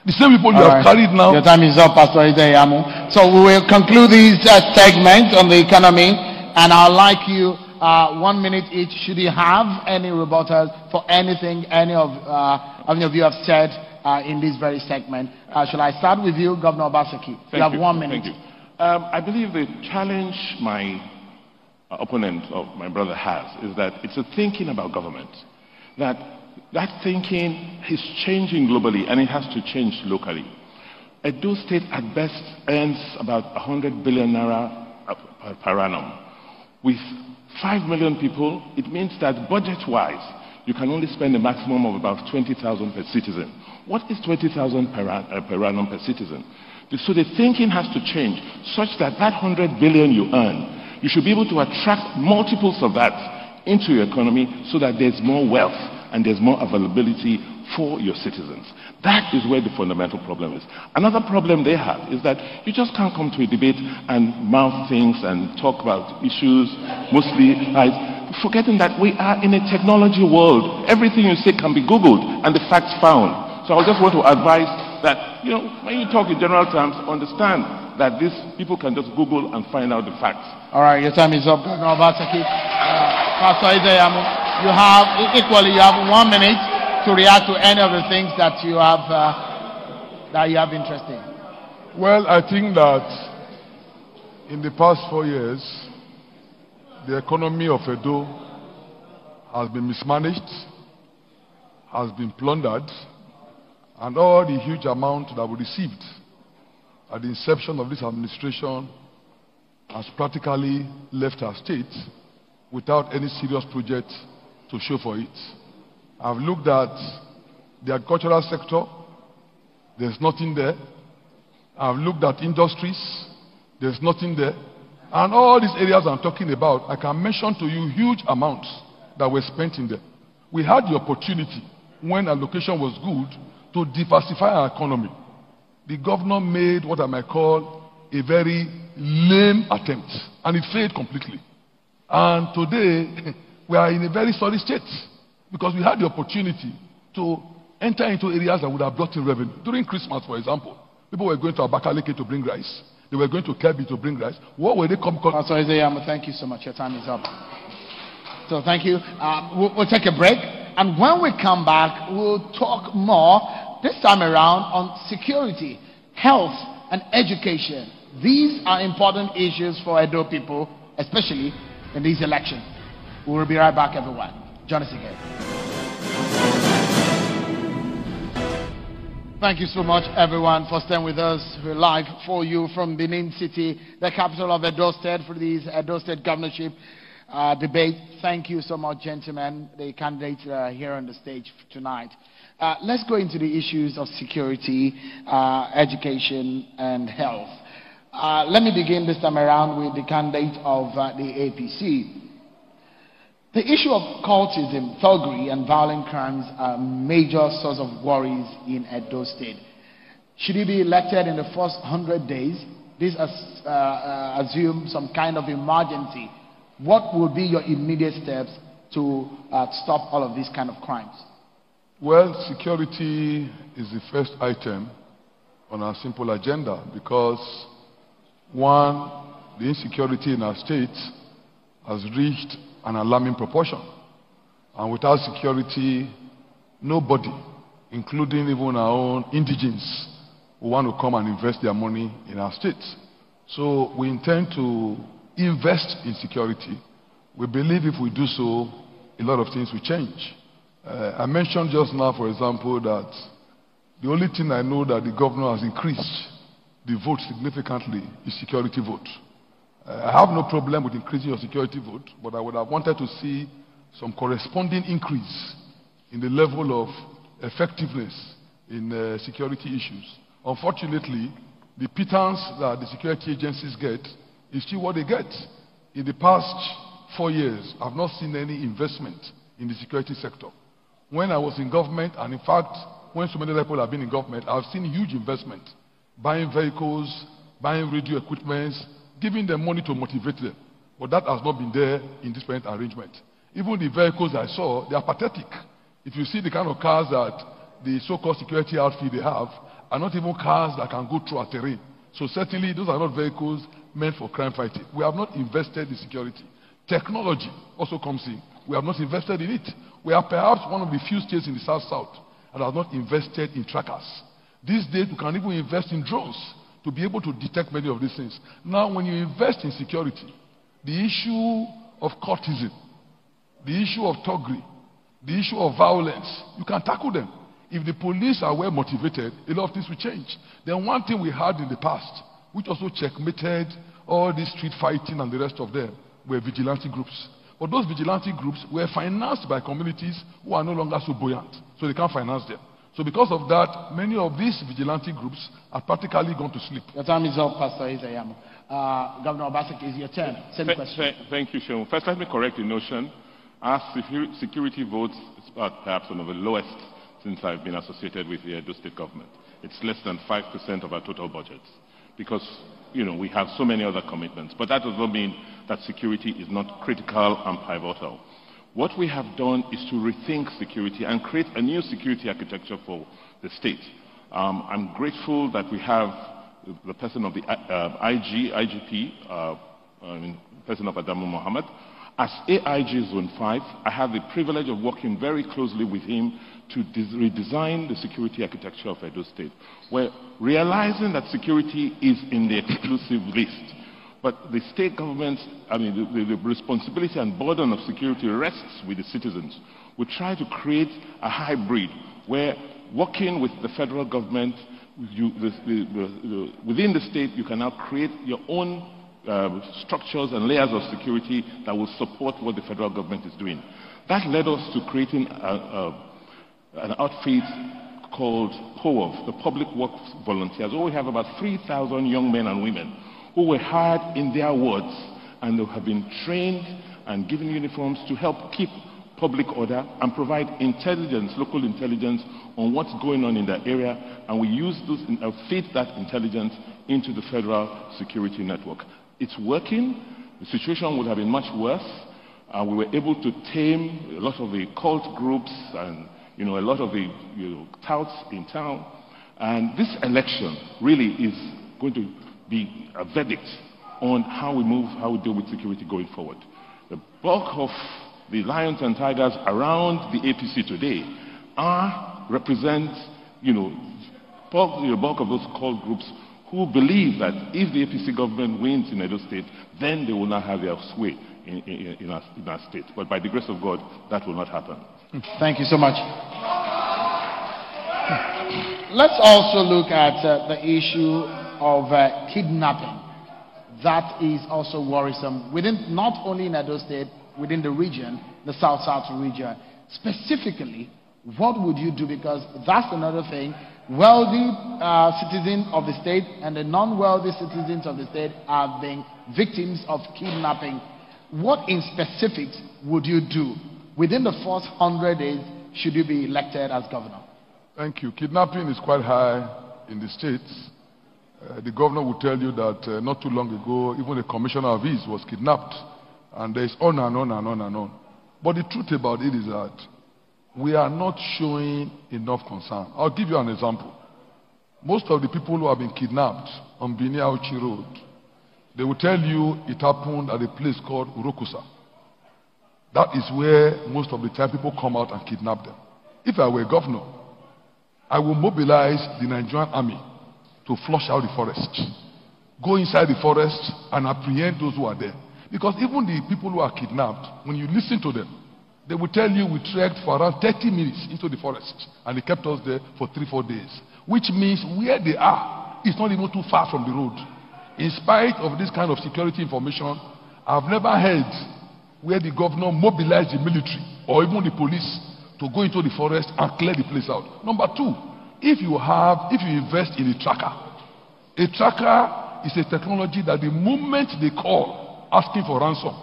The same people you have carried now. Your time is up, Pastor Ize-iyamu. So we will conclude this segment on the economy, and I'd like you 1 minute each. Should you have any rebuttals for anything any of you have said in this very segment? Shall I start with you, Governor Abaseki? You have 1 minute. Thank you. I believe the challenge my opponent or my brother has is that it's a thinking about government. That thinking is changing globally, and it has to change locally. Edo State at best earns about 100 billion naira per annum. With 5 million people, it means that budget-wise, you can only spend a maximum of about 20,000 per citizen. What is 20,000 per annum per citizen? So the thinking has to change such that 100 billion you earn, you should be able to attract multiples of that into your economy so that there's more wealth and there's more availability for your citizens. That is where the fundamental problem is. Another problem they have is that you just can't come to a debate and mouth things and talk about issues, mostly forgetting that we are in a technology world. Everything you say can be Googled and the facts found. So I just want to advise that, when you talk in general terms, understand that these people can just Google and find out the facts. All right, your time is up, Governor Abaseki. Pastor Ize-iyamu, you have 1 minute to react to any of the things that you have interest in. Well, I think that in the past 4 years, the economy of Edo has been mismanaged, has been plundered, and all the huge amount that we received at the inception of this administration has practically left our state without any serious project to show for it. I've looked at the agricultural sector, there's nothing there. I've looked at industries, there's nothing there. And all these areas I'm talking about, I can mention to you huge amounts that were spent in them. We had the opportunity, when allocation was good, to diversify our economy. The governor made what I might call a very lame attempt, and it failed completely. And today, we are in a very sorry state, because we had the opportunity to enter into areas that would have brought in revenue. During Christmas, for example, people were going to Abaseki to bring rice. They were going to Kebbi to bring rice. What were they coming? Pastor Ize-iyamu, thank you so much. Your time is up. So thank you. We'll take a break. And when we come back, we'll talk more, this time around, on security, health, and education. These are important issues for Edo people, especially in these elections. We will be right back, everyone. Join us again. Thank you so much, everyone, for staying with us. We're live for you from Benin City, the capital of Edo State, for this Edo State governorship debate. Thank you so much, gentlemen, the candidates here on the stage tonight. Let's go into the issues of security, education, and health. Let me begin this time around with the candidate of the APC. The issue of cultism, thuggery, and violent crimes are major source of worries in Edo State. Should he be elected in the first 100 days? This assumes some kind of emergency. What will be your immediate steps to stop all of these kind of crimes? Well, security is the first item on our simple agenda because, one, the insecurity in our state has reached an alarming proportion. And without security, nobody, including even our own indigenes, will want to come and invest their money in our state. So we intend to invest in security. We believe if we do so, a lot of things will change. I mentioned just now, for example, that the only thing I know that the governor has increased the vote significantly is security vote. I have no problem with increasing your security vote, but I would have wanted to see some corresponding increase in the level of effectiveness in security issues. Unfortunately, the pittance that the security agencies get is still what they get. In the past 4 years, I've not seen any investment in the security sector. When I was in government, and in fact, when so many people have been in government, I've seen huge investment, buying vehicles, buying radio equipment, giving them money to motivate them. But that has not been there in this present arrangement. Even the vehicles I saw, they are pathetic. If you see the kind of cars that the so-called security outfit they have, are not even cars that can go through a terrain. So certainly those are not vehicles meant for crime fighting. We have not invested in security. Technology also comes in. We have not invested in it. We are perhaps one of the few states in the South-South that have not invested in trackers. These days we can even invest in drones to be able to detect many of these things. Now, when you invest in security, the issue of cultism, the issue of thuggery, the issue of violence, you can tackle them. If the police are well motivated, a lot of things will change. Then one thing we had in the past, which also checkmated all this street fighting and the rest of them, were vigilante groups. But those vigilante groups were financed by communities who are no longer so buoyant, so they can't finance them. So because of that, many of these vigilante groups are practically gone to sleep. Your time is up, Pastor Ize-iyamu. Governor Abaseki, it's your turn. Same question. Thank you, Sean. First, let me correct the notion. Our security votes is perhaps one of the lowest since I've been associated with the Edo State government. It's less than 5% of our total budget because, you know, we have so many other commitments. But that does not mean that security is not critical and pivotal. What we have done is to rethink security and create a new security architecture for the state. I'm grateful that we have the person of the IGP, person of Adamu Mohammed. As AIG Zone 5, I have the privilege of working very closely with him to redesign the security architecture of Edo State. We're realizing that security is in the exclusive list. But the state government, the responsibility and burden of security rests with the citizens. We try to create a hybrid where working with the federal government, within the state, you can now create your own structures and layers of security that will support what the federal government is doing. That led us to creating an outfit called POWOV, the Public Works Volunteers, where we have about 3,000 young men and women who were hired in their wards and who have been trained and given uniforms to help keep public order and provide intelligence, local intelligence on what's going on in that area, and we use those, feed that intelligence into the federal security network. It's working. The situation would have been much worse. We were able to tame a lot of the cult groups and a lot of the touts in town. And this election really is going to be a verdict on how we move, how we deal with security going forward. The bulk of the lions and tigers around the APC today represent, bulk of those cult groups who believe that if the APC government wins in Edo State, then they will not have their sway in our state. But by the grace of God, that will not happen. Thank you so much. Let's also look at the issue of kidnapping. That is also worrisome within, not only in Edo State, within the region, the South-South region. Specifically, what would you do? Because that's another thing. Wealthy citizens of the state and the non-wealthy citizens of the state are being victims of kidnapping. What in specifics would you do? Within the first 100 days, should you be elected as governor? Thank you. Kidnapping is quite high in the states. The governor will tell you that not too long ago, even the commissioner of his was kidnapped. And there's on and on and on and on. But the truth about it is that we are not showing enough concern. I'll give you an example. Most of the people who have been kidnapped on Bini-Auchi Road, they will tell you it happened at a place called Urokusa. That is where most of the time people come out and kidnap them. If I were a governor, I will mobilize the Nigerian army to flush out the forest. Go inside the forest and apprehend those who are there. Because even the people who are kidnapped, when you listen to them, they will tell you we trekked for around 30 minutes into the forest and they kept us there for 3-4 days. Which means where they are is not even too far from the road. In spite of this kind of security information, I've never heard where the governor mobilized the military or even the police to go into the forest and clear the place out. Number two, if you invest in a tracker is a technology that the moment they call asking for ransom,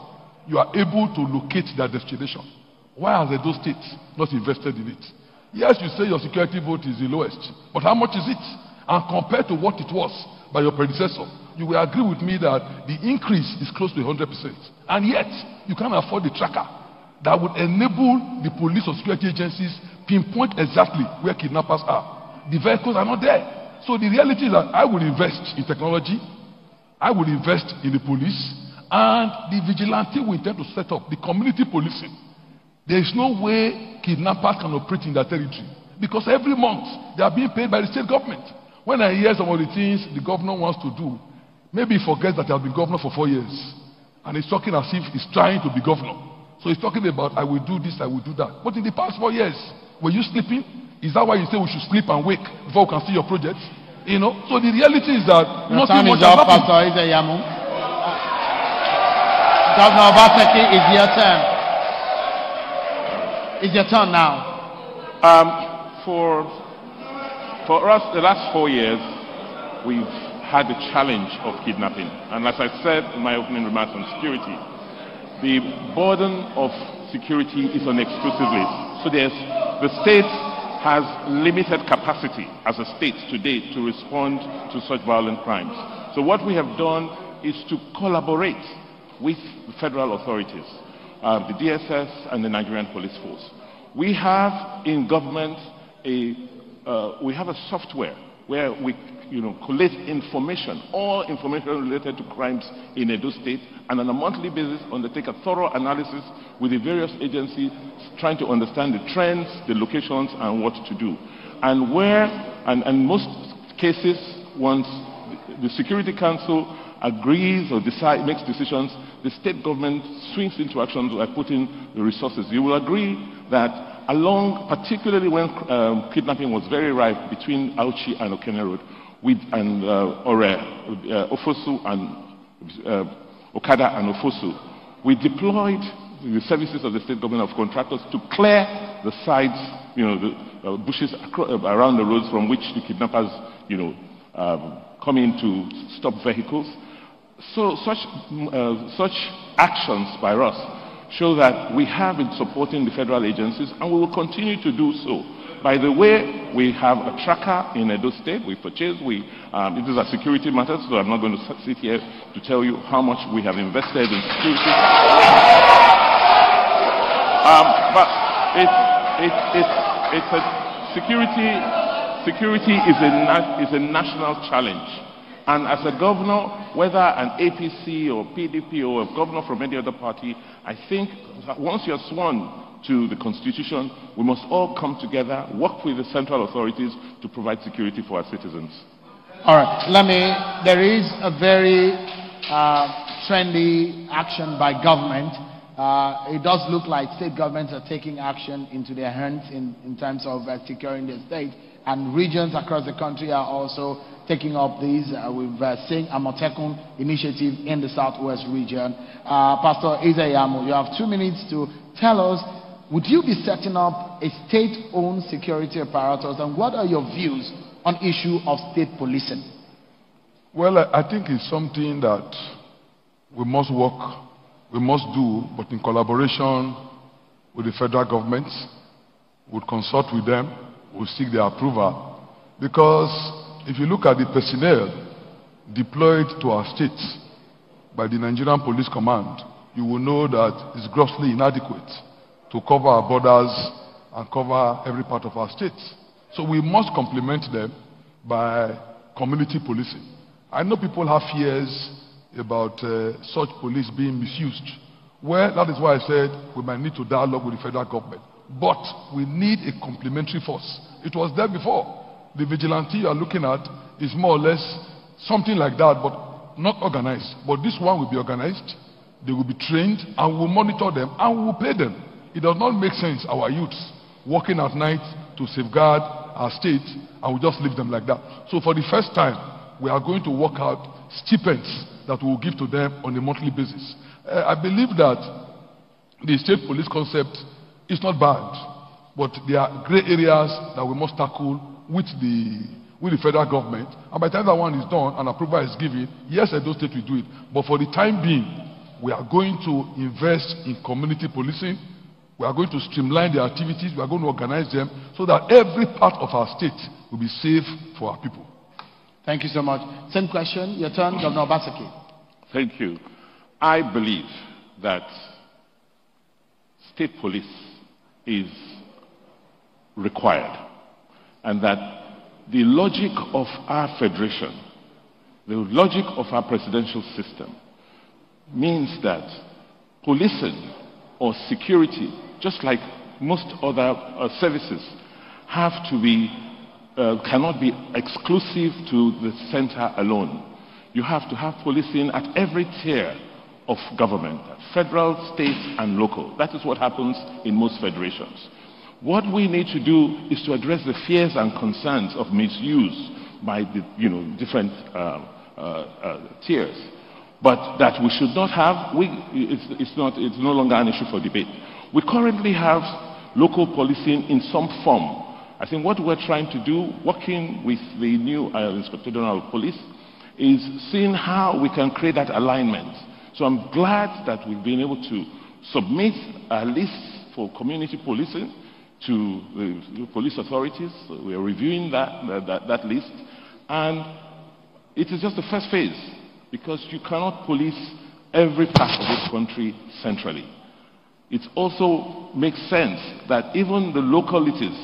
you are able to locate their destination. Why has Edo State not invested in it? Yes, you say your security vote is the lowest, but how much is it? And compared to what it was by your predecessor, you will agree with me that the increase is close to 100%. And yet, you can't afford the tracker that would enable the police or security agencies pinpoint exactly where kidnappers are. The vehicles are not there. So the reality is that I would invest in technology, I would invest in the police, and the vigilante we intend to set up, the community policing. There is no way kidnappers can operate in that territory because every month they are being paid by the state government. When I hear some of the things the governor wants to do, maybe he forgets that he has been governor for 4 years and he's talking as if he's trying to be governor. So he's talking about, I will do this, I will do that. But in the past 4 years, were you sleeping? Is that why you say we should sleep and wake before we can see your projects? So the reality is that nothing much has happened. Pastor Ize-iyamu. Governor Abaseki, it's your turn. It's your turn now. For us, the last 4 years, we've had the challenge of kidnapping. And as I said in my opening remarks on security, the burden of security is on exclusive list. So the state has limited capacity as a state today to respond to such violent crimes. So what we have done is to collaborate with the federal authorities, the DSS and the Nigerian Police Force. We have in government we have a software where we collate information, all information related to crimes in Edo State, and on a monthly basis undertake a thorough analysis with the various agencies trying to understand the trends, the locations, and what to do. And in most cases, once the Security Council agrees or makes decisions, the state government swings into action by putting the resources. You will agree that particularly when kidnapping was very rife between Auchi and Okene Road, Ofosu and Okada and Ofosu, we deployed the services of the state government of contractors to clear the sides, the bushes around the roads from which the kidnappers, come in to stop vehicles. So such actions by us show that we have been supporting the federal agencies, and we will continue to do so. By the way, we have a tracker in Edo State. We purchased. It is a security matter, so I'm not going to sit here to tell you how much we have invested in security. But it's a security is a national challenge. And as a governor, whether an APC or PDP or a governor from any other party, I think that once you're sworn to the Constitution, we must all come together, work with the central authorities to provide security for our citizens. All right, there is a very trendy action by government. It does look like state governments are taking action into their hands in terms of securing their state, and regions across the country are also taking up these. We've seen a Amotekun initiative in the Southwest region. Pastor Ize-iyamu, you have 2 minutes to tell us, would you be setting up a state-owned security apparatus, and what are your views on issue of state policing? Well, I think it's something that we must work, we must do, but in collaboration with the federal government. We'll consult with them, we'll seek their approval, because if you look at the personnel deployed to our states by the Nigerian Police Command, you will know that it's grossly inadequate to cover our borders and cover every part of our states. So we must complement them by community policing. I know people have fears about such police being misused. Well, that is why I said we might need to dialogue with the federal government. But we need a complementary force. It was there before. The vigilante you are looking at is more or less something like that, but not organized. But this one will be organized, they will be trained, and we'll monitor them, and we'll pay them. It does not make sense, our youths working at night to safeguard our state, and we just leave them like that. So for the first time, we are going to work out stipends that we will give to them on a monthly basis. I believe that the state police concept is not bad, but there are gray areas that we must tackle with the federal government, and by the time that one is done and approval is given, yes, Edo State will do it. But for the time being, we are going to invest in community policing. We are going to streamline the activities. We are going to organize them so that every part of our state will be safe for our people. Thank you so much. Same question, your turn, Governor Abaseki. Thank you. I believe that state police is required, and that the logic of our federation, the logic of our presidential system, means that policing or security, just like most other services, have to be, cannot be exclusive to the center alone. You have to have policing at every tier of government, federal, state, and local. That is what happens in most federations. What we need to do is to address the fears and concerns of misuse by the different tiers, but that we should not have. It's no longer an issue for debate. We currently have local policing in some form. I think what we're trying to do, working with the new Inspector General of Police, is seeing how we can create that alignment. So I'm glad that we've been able to submit a list for community policing to the police authorities. We are reviewing that list, and it is just the first phase, because you cannot police every part of this country centrally. It also makes sense that even the localities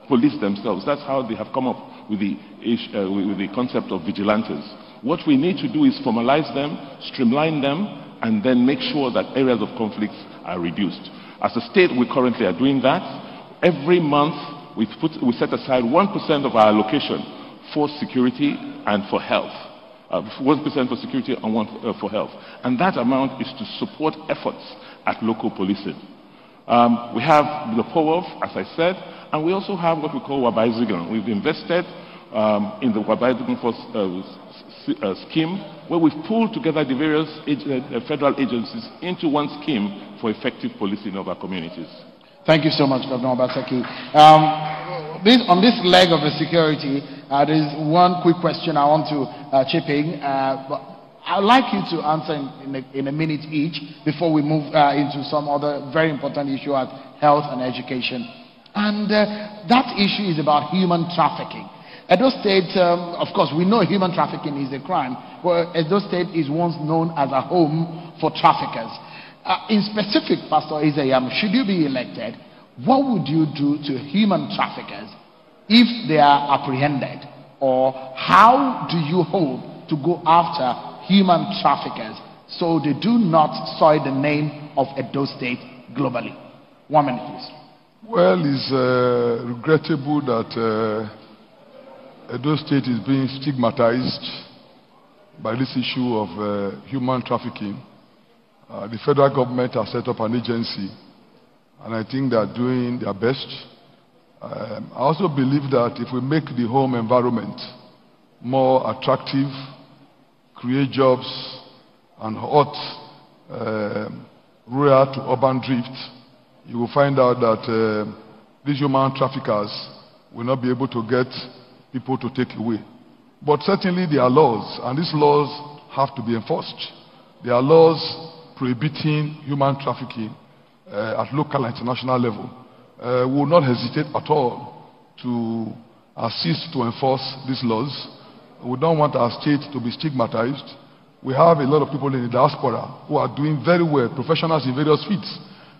police themselves. That's how they have come up with the concept of vigilantes. What we need to do is formalize them, streamline them, and then make sure that areas of conflicts are reduced. As a state, we currently are doing that. Every month, we set aside 1% of our allocation for security and for health. 1% for security and 1% for health. And that amount is to support efforts at local policing. We have the POWOF, as I said, and we also have what we call Wabai-Zigan. We've invested in the Wabai-Zigan scheme, where we've pulled together the various federal agencies into one scheme for effective policing of our communities. Thank you so much, Governor Abaseki. On this leg of the security, there's one quick question I want to chip in. I'd like you to answer in a minute each before we move into some other very important issue as health and education. And that issue is about human trafficking. Edo State, of course, we know human trafficking is a crime, but Edo State is once known as a home for traffickers. In specific, Pastor Ize-iyamu, should you be elected, what would you do to human traffickers if they are apprehended? Or how do you hope to go after human traffickers so they do not soil the name of Edo State globally? 1 minute, please. Well, it's regrettable that Edo State is being stigmatized by this issue of human trafficking. The federal government has set up an agency, and I think they are doing their best. I also believe that if we make the home environment more attractive, create jobs, and halt rural to urban drift, you will find out that these human traffickers will not be able to get people to take away. But certainly there are laws, and these laws have to be enforced. There are laws prohibiting human trafficking at local and international level. We will not hesitate at all to assist to enforce these laws. We don't want our state to be stigmatized. We have a lot of people in the diaspora who are doing very well, professionals in various fields.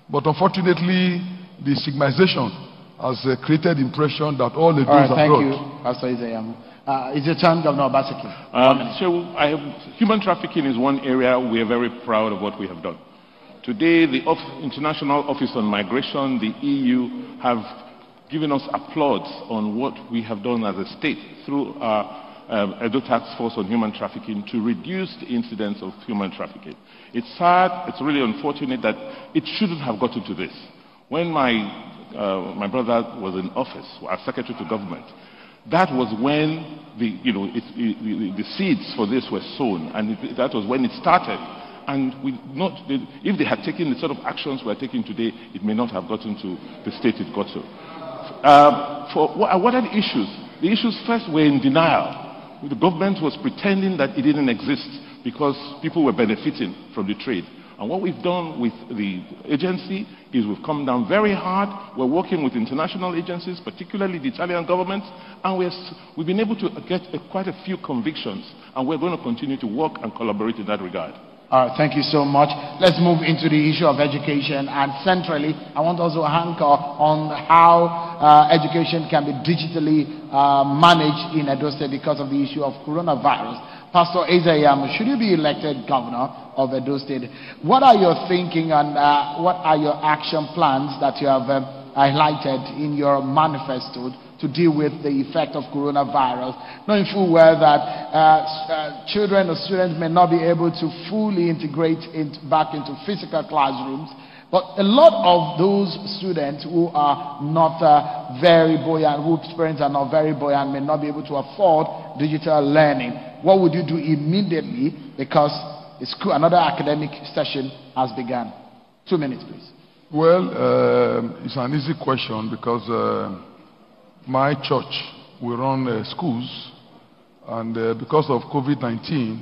But unfortunately, the stigmatization has created the impression that all they do is abroad. Thank you, Pastor Ize-iyamu. It's your turn, Governor Abaseki. Human trafficking is one area we are very proud of what we have done. Today, the International Office on Migration, the EU, have given us applause on what we have done as a state through our Edo Task Force on Human Trafficking to reduce the incidence of human trafficking. It's sad, it's really unfortunate that it shouldn't have gotten to this. When my brother was in office, as Secretary to Government, that was when the seeds for this were sown, and that was when it started. And if they had taken the sort of actions we're taking today, it may not have gotten to the state it got to. What are the issues? The issues first were in denial. The government was pretending that it didn't exist because people were benefiting from the trade. And what we've done with the agency is we've come down very hard. We're working with international agencies, particularly the Italian government, and we've been able to get quite a few convictions, and we're going to continue to work and collaborate in that regard. All right, thank you so much. Let's move into the issue of education, and centrally, I want also to anchor on how education can be digitally managed in Edo State because of the issue of coronavirus. Pastor Ize-iyamu, should you be elected governor of Edo State, what are your thinking and what are your action plans that you have highlighted in your manifesto to deal with the effect of coronavirus, knowing full well that children or students may not be able to fully integrate back into physical classrooms, but a lot of those students who are not very buoyant, whose parents are not very buoyant, may not be able to afford digital learning. What would you do immediately, because another academic session has begun? 2 minutes, please. Well, it's an easy question because my church, we run schools, and because of COVID-19,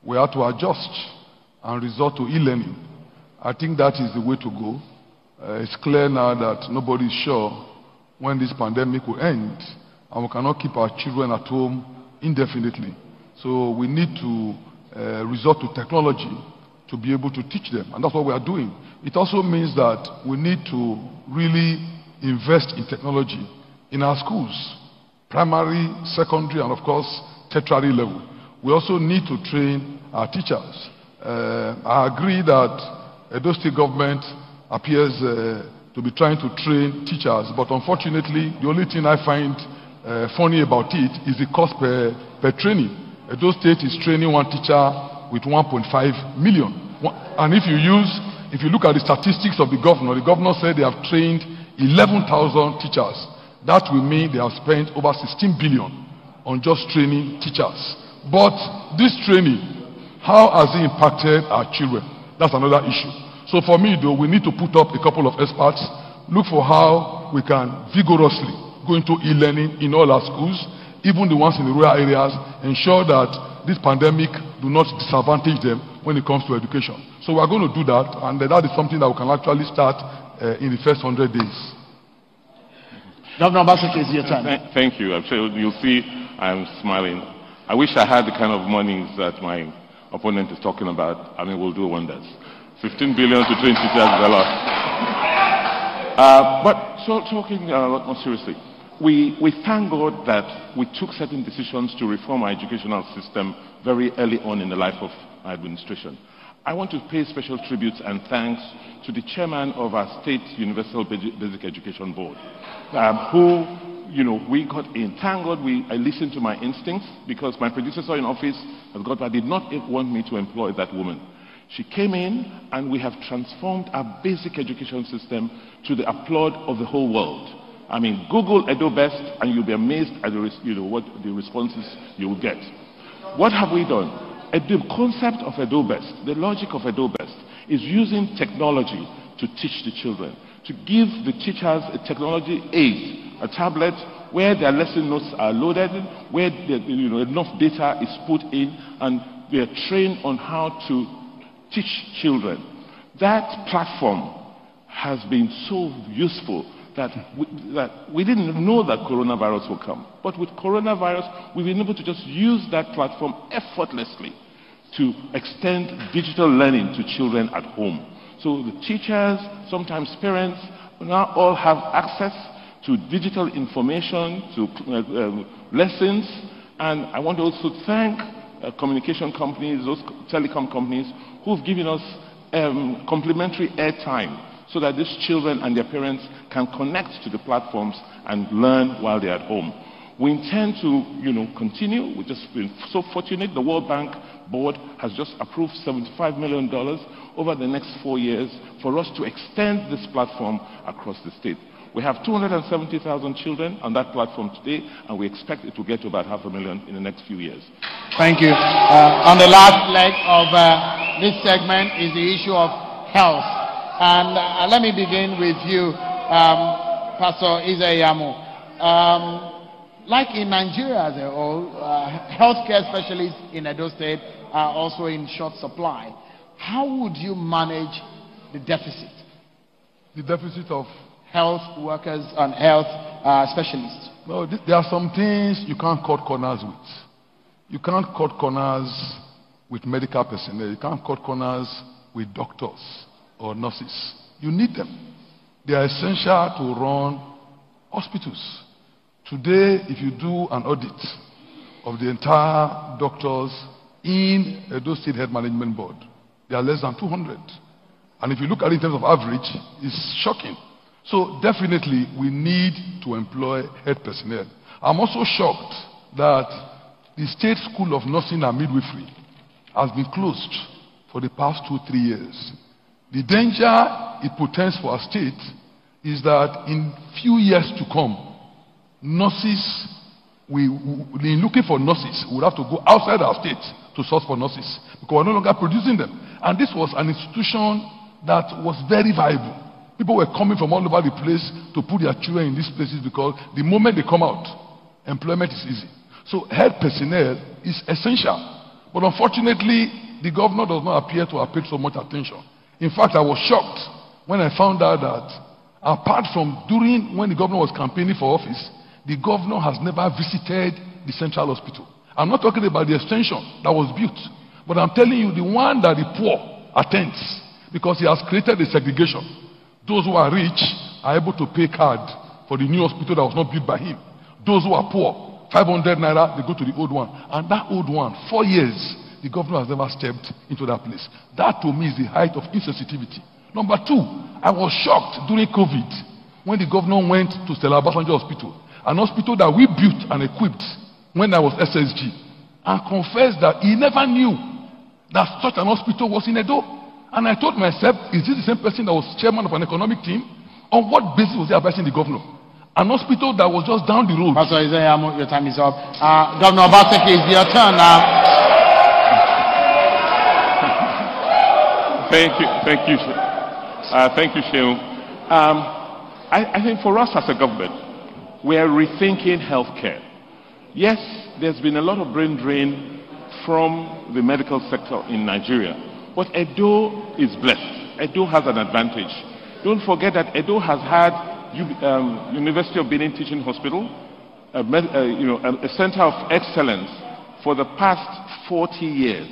we had to adjust and resort to e-learning. I think that is the way to go. It's clear now that nobody is sure when this pandemic will end, and we cannot keep our children at home indefinitely. So we need to resort to technology to be able to teach them, and that's what we are doing. It also means that we need to really invest in technology in our schools, primary, secondary, and of course, tertiary level. We also need to train our teachers. I agree that Edo State government appears to be trying to train teachers, but unfortunately, the only thing I find funny about it is the cost per training. Edo State is training one teacher with 1.5 million. And if you look at the statistics of the governor said they have trained 11,000 teachers. That will mean they have spent over 16 billion on just training teachers. But this training, how has it impacted our children? That's another issue. So for me, though, we need to put up a couple of experts, look for how we can vigorously go into e-learning in all our schools, even the ones in the rural areas, ensure that this pandemic do not disadvantage them when it comes to education. So we are going to do that, and that is something that we can actually start in the first 100 days. Governor Abaseki, it's your turn. Thank you. I'm sure you'll see I'm smiling. I wish I had the kind of monies that my opponent is talking about. I mean, we'll do wonders. 15 billion to 20 is a lot. But talking a lot more seriously, we thank God that we took certain decisions to reform our educational system very early on in the life of our administration. I want to pay special tributes and thanks to the chairman of our State Universal Basic Education Board, who, we got in. Thank God I listened to my instincts, because my predecessor in office, Godwin, did not want me to employ that woman. She came in, and we have transformed our basic education system to the applaud of the whole world. I mean, Google Edo Best, and you'll be amazed at what the responses you will get. What have we done? The concept of Edo Best, the logic of Edo Best, is using technology to teach the children, to give the teachers a technology aid, a tablet where their lesson notes are loaded, where enough data is put in, and they are trained on how to teach children. That platform has been so useful that we didn't know that coronavirus would come. But with coronavirus, we've been able to just use that platform effortlessly to extend digital learning to children at home. So the teachers, sometimes parents, now all have access to digital information, to lessons. And I want to also thank communication companies, those telecom companies, who've given us complimentary airtime, so that these children and their parents can connect to the platforms and learn while they're at home. We intend to, continue. We've just been so fortunate. The World Bank Board has just approved $75 million over the next 4 years for us to extend this platform across the state. We have 270,000 children on that platform today, and we expect it to get to about 500,000 in the next few years. Thank you. On the last leg of this segment is the issue of health. And let me begin with you, Pastor Ize-iyamu. Like in Nigeria as a whole, healthcare specialists in Edo State are also in short supply. How would you manage the deficit? The deficit of health workers and health specialists? Well, there are some things you can't cut corners with. You can't cut corners with medical personnel. You can't cut corners with doctors or nurses. You need them. They are essential to run hospitals. Today, if you do an audit of the entire doctors in Edo State Health Management Board, they are less than 200. And if you look at it in terms of average, it's shocking. So definitely, we need to employ health personnel. I'm also shocked that the State School of Nursing and Midwifery has been closed for the past 2-3 years. The danger it portends for our state is that in few years to come, nurses, in looking for nurses, we would have to go outside our state to source for nurses, because we're no longer producing them. And this was an institution that was very viable. People were coming from all over the place to put their children in these places, because the moment they come out, employment is easy. So health personnel is essential. But unfortunately, the governor does not appear to have paid so much attention. In fact, I was shocked when I found out that apart from when the governor was campaigning for office, the governor has never visited the central hospital. I'm not talking about the extension that was built, but I'm telling you the one that the poor attends, because he has created a segregation. Those who are rich are able to pay card for the new hospital that was not built by him. Those who are poor, 500 naira, they go to the old one. And that old one, 4 years, the governor has never stepped into that place. That to me is the height of insensitivity. Number two, I was shocked during COVID when the governor went to Stella Obasanjo Hospital, an hospital that we built and equipped when I was SSG, and confessed that he never knew that such an hospital was in Edo. And I told myself, is this the same person that was chairman of an economic team? On what basis was he advising the governor? An hospital that was just down the road. Pastor Ize-iyamu, your time is up. Governor Abaseki, it's your turn now. Thank you, Shehu. I think for us as a government, we are rethinking healthcare. Yes, there's been a lot of brain drain from the medical sector in Nigeria, but Edo is blessed. Edo has an advantage. Don't forget that Edo has had University of Benin Teaching Hospital, a center of excellence for the past 40 years.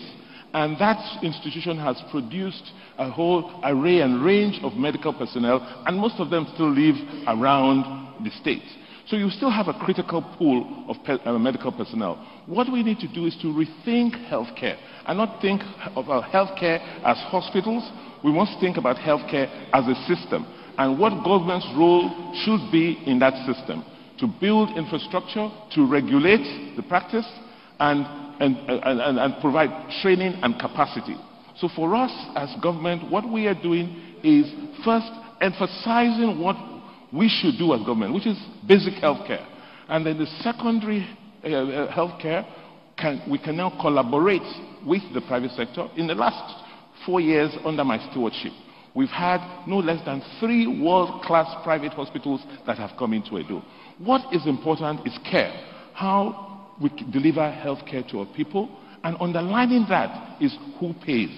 And that institution has produced a whole array and range of medical personnel, and most of them still live around the state. So you still have a critical pool of medical personnel. What we need to do is to rethink healthcare and not think about healthcare as hospitals. We must think about healthcare as a system and what government's role should be in that system: to build infrastructure, to regulate the practice, and provide training and capacity. So for us as government, what we are doing is first emphasizing what we should do as government, which is basic healthcare. And then the secondary healthcare, we can now collaborate with the private sector. In the last 4 years under my stewardship, we've had no less than 3 world-class private hospitals that have come into Edo. What is important is care, how we deliver healthcare to our people, and underlining that is who pays.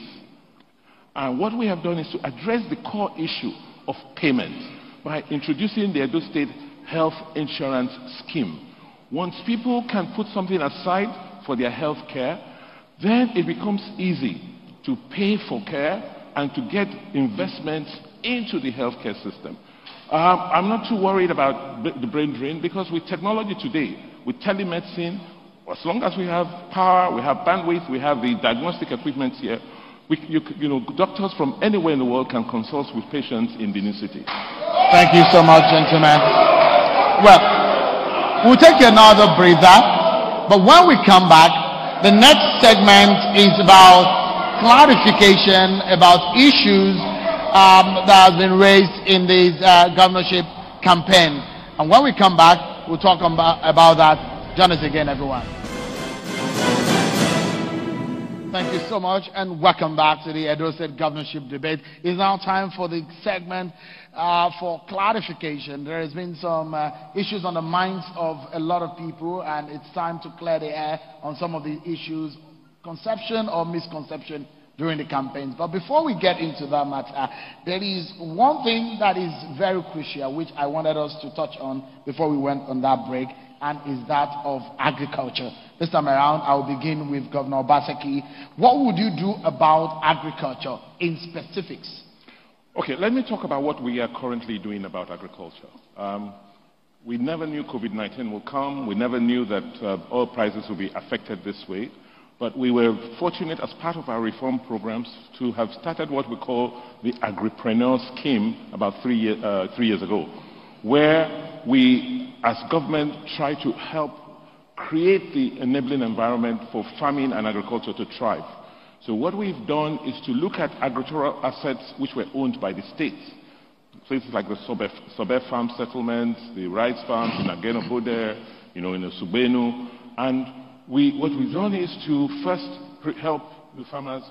And what we have done is to address the core issue of payment by introducing the Edo State Health Insurance Scheme. Once people can put something aside for their health care, then it becomes easy to pay for care and to get investments into the healthcare system. I'm not too worried about the brain drain, because with technology today, with telemedicine, as long as we have power, we have bandwidth, we have the diagnostic equipment here, doctors from anywhere in the world can consult with patients in Benin City. Thank you so much, gentlemen. Well, we'll take another breather, but when we come back, the next segment is about clarification about issues that have been raised in this governorship campaign. And when we come back, we'll talk about that. Join us again, everyone. Thank you so much, and welcome back to the Edo State Governorship debate. It's now time for the segment for clarification. There has been some issues on the minds of a lot of people, and it's time to clear the air on some of the issues, conception or misconception during the campaigns. But before we get into that matter, there is one thing that is very crucial, which I wanted us to touch on before we went on that break, and is that of agriculture. This time around, I will begin with Governor Abaseki. What would you do about agriculture in specifics? Okay, let me talk about what we are currently doing about agriculture. We never knew COVID-19 will come. We never knew that oil prices will be affected this way. But we were fortunate, as part of our reform programs, to have started what we call the Agripreneur Scheme about 3 years ago, where we, as government, try to help create the enabling environment for farming and agriculture to thrive. So what we've done is to look at agricultural assets which were owned by the states, places like the Sobe farm settlements, the rice farms in Agenobode, in Subenu, and what we've done is to first help the farmers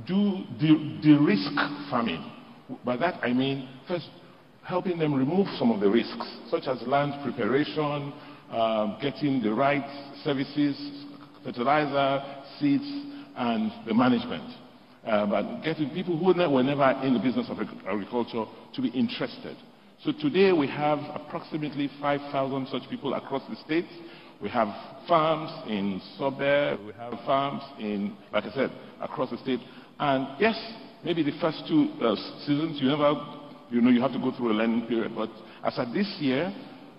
do de-risk farming. By that I mean first helping them remove some of the risks, such as land preparation, getting the right services, fertilizer, seeds, and the management. But getting people who were never in the business of agriculture to be interested. So today we have approximately 5,000 such people across the states. We have farms in Sobe, we have farms in, like I said, across the state. And yes, maybe the first 2 seasons, you have to go through a learning period. But as of this year,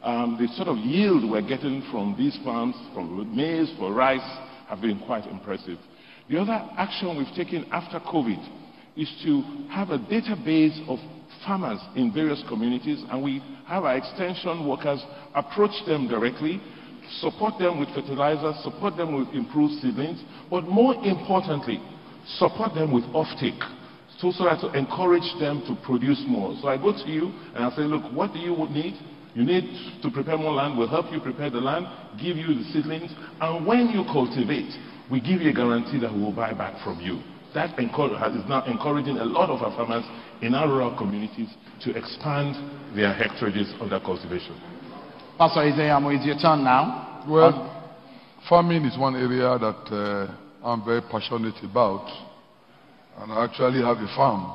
the sort of yield we're getting from these farms, from maize, for rice, have been quite impressive. The other action we've taken after COVID is to have a database of farmers in various communities, and we have our extension workers approach them directly, support them with fertilizers, support them with improved seedlings, but more importantly, support them with offtake, so as to encourage them to produce more. So I go to you and I say, look, what do you need? You need to prepare more land. We'll help you prepare the land, give you the seedlings, and when you cultivate, we give you a guarantee that we will buy back from you. That is now encouraging a lot of our farmers in our rural communities to expand their hectareages under cultivation. Pastor Ize-iyamu, it's your turn now. Well, Farming is one area that I'm very passionate about, and I actually have a farm.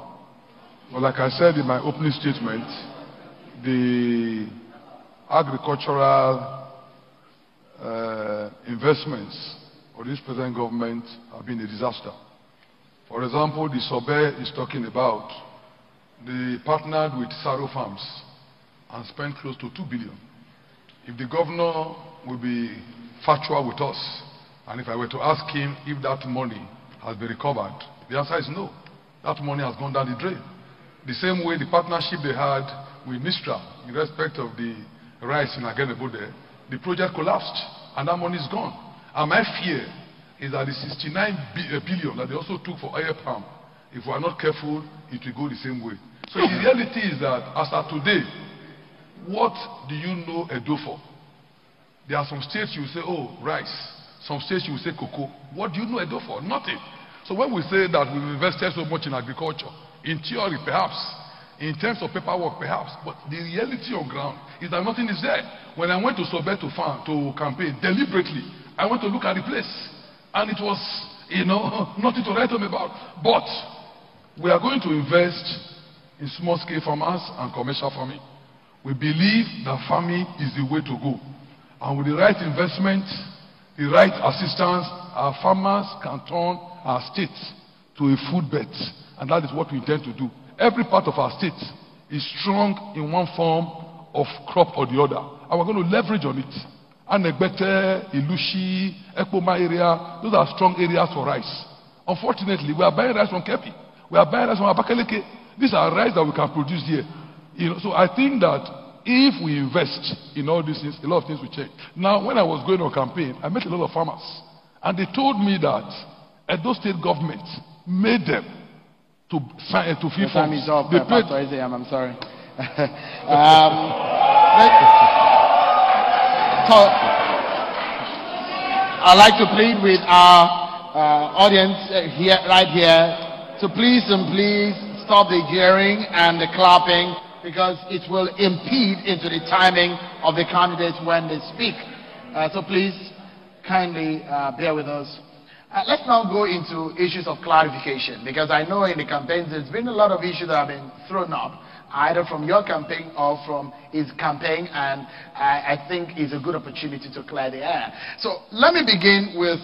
But like I said in my opening statement, the agricultural investments of this present government have been a disaster. For example, the Sobe is talking about, they partnered with Saro Farms and spent close to 2 billion. If the governor will be factual with us, and if I were to ask him if that money has been recovered, the answer is no. That money has gone down the drain. The same way the partnership they had with Mistra in respect of the rice in Agenebode, the project collapsed and that money is gone. And my fear is that the 69 billion that they also took for oil palm, if we are not careful, it will go the same way. So the reality is that as of today, what do you know Edo for? There are some states you will say, oh, rice. Some states you will say cocoa. What do you know Edo for? Nothing. So when we say that we've invested so much in agriculture, in theory perhaps, in terms of paperwork perhaps, but the reality on ground is that nothing is there. When I went to Sobe to campaign, deliberately, I went to look at the place. And it was, nothing to write home about. But we are going to invest in small-scale farmers and commercial farming. We believe that farming is the way to go. And with the right investment, the right assistance, our farmers can turn our state to a food bet. And that is what we intend to do. Every part of our state is strong in one form of crop or the other. And we're going to leverage on it. Anegbete, Ilushi, Ekpoma area, those are strong areas for rice. Unfortunately, we are buying rice from Kepi. We are buying rice from Abakaleke. These are rice that we can produce here. So I think that if we invest in all these things, a lot of things will change. Now, when I was going on campaign, I met a lot of farmers. And they told me that Edo State government made them to sign to fill forms. They paid. Pastor Ize-iyamu, I'm sorry. So, I'd like to plead with our audience here, right here, to please stop the jeering and the clapping, because it will impede into the timing of the candidates when they speak. So please kindly bear with us. Let's now go into issues of clarification, because I know in the campaigns there's been a lot of issues that have been thrown up, either from your campaign or from his campaign, and I think it's a good opportunity to clear the air. So let me begin with,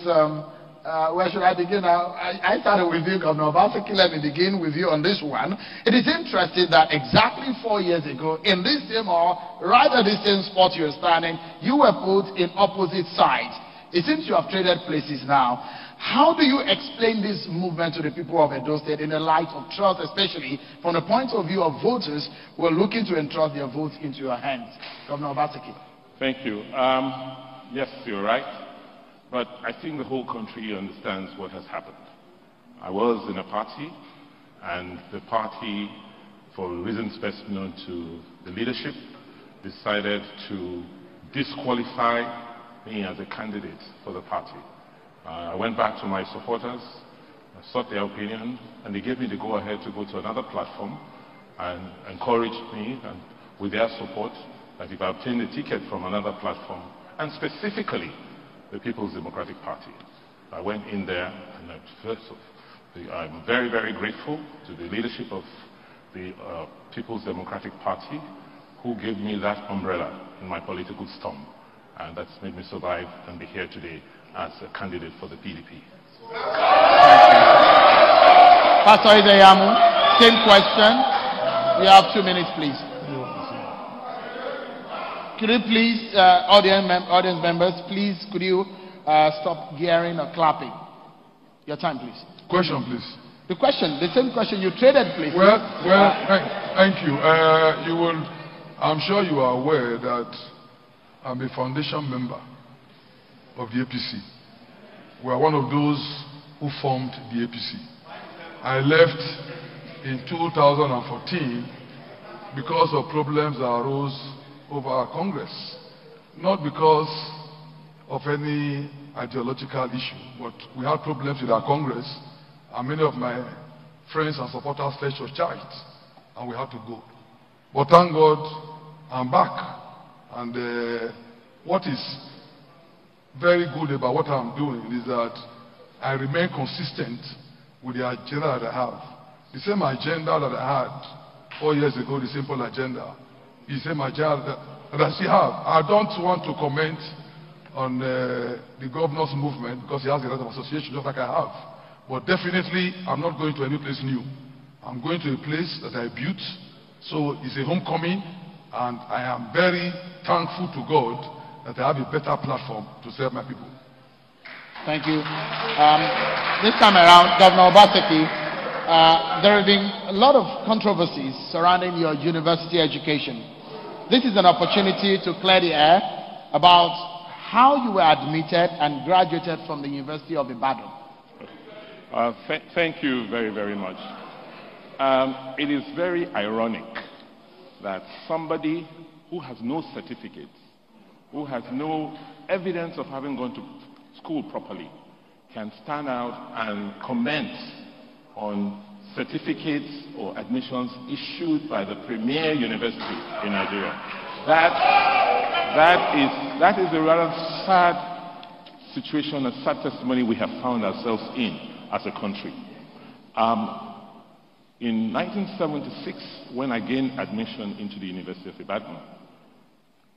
where should I begin now? I started with you, Governor Abaseki. Let me begin with you on this one. It is interesting that exactly 4 years ago, in this same hall, right at this same spot you're standing, you were put in opposite sides. It seems you have traded places now. How do you explain this movement to the people of Edo State in the light of trust, especially from the point of view of voters who are looking to entrust their votes into your hands? Governor Abaseki. Thank you. Yes, you're right. But I think the whole country understands what has happened. I was in a party, and the party, for reasons best known to the leadership, decided to disqualify me as a candidate for the party. I went back to my supporters, I sought their opinion, and they gave me the go-ahead to go to another platform and encouraged me, and with their support, that if I obtained a ticket from another platform, and specifically the People's Democratic Party, I went in there, and I'm very, very grateful to the leadership of the People's Democratic Party, who gave me that umbrella in my political storm. And that's made me survive and be here today as a candidate for the PDP. Pastor Ize-iyamu, same question. We have 2 minutes, please. Could you please, audience members, please, could you stop jeering or clapping? Your time, please. Question, please. The question, the same question, you traded, please. Well, thank you. I'm sure you are aware that I'm a foundation member of the APC. We are one of those who formed the APC. I left in 2014 because of problems that arose over our Congress. Not because of any ideological issue, but we had problems with our Congress, and many of my friends and supporters felt your charged, and we had to go. But thank God, I'm back. And what is very good about what I'm doing is that I remain consistent with the agenda that I have. The same agenda that I had 4 years ago, the simple agenda, the same agenda that I still have. I don't want to comment on the governor's movement because he has a lot of association just like I have. But definitely, I'm not going to any place new. I'm going to a place that I built, so it's a homecoming, and I am very thankful to God that I have a better platform to serve my people. Thank you. This time around, Governor Abaseki, there have been a lot of controversies surrounding your university education. This is an opportunity to clear the air about how you were admitted and graduated from the University of Ibadan. Thank you very, very much. It is very ironic that somebody who has no certificates, who has no evidence of having gone to school properly, can stand out and comment on certificates or admissions issued by the premier university in Nigeria. That is a rather sad situation, a sad testimony we have found ourselves in as a country. In 1976, when I gained admission into the University of Ibadan,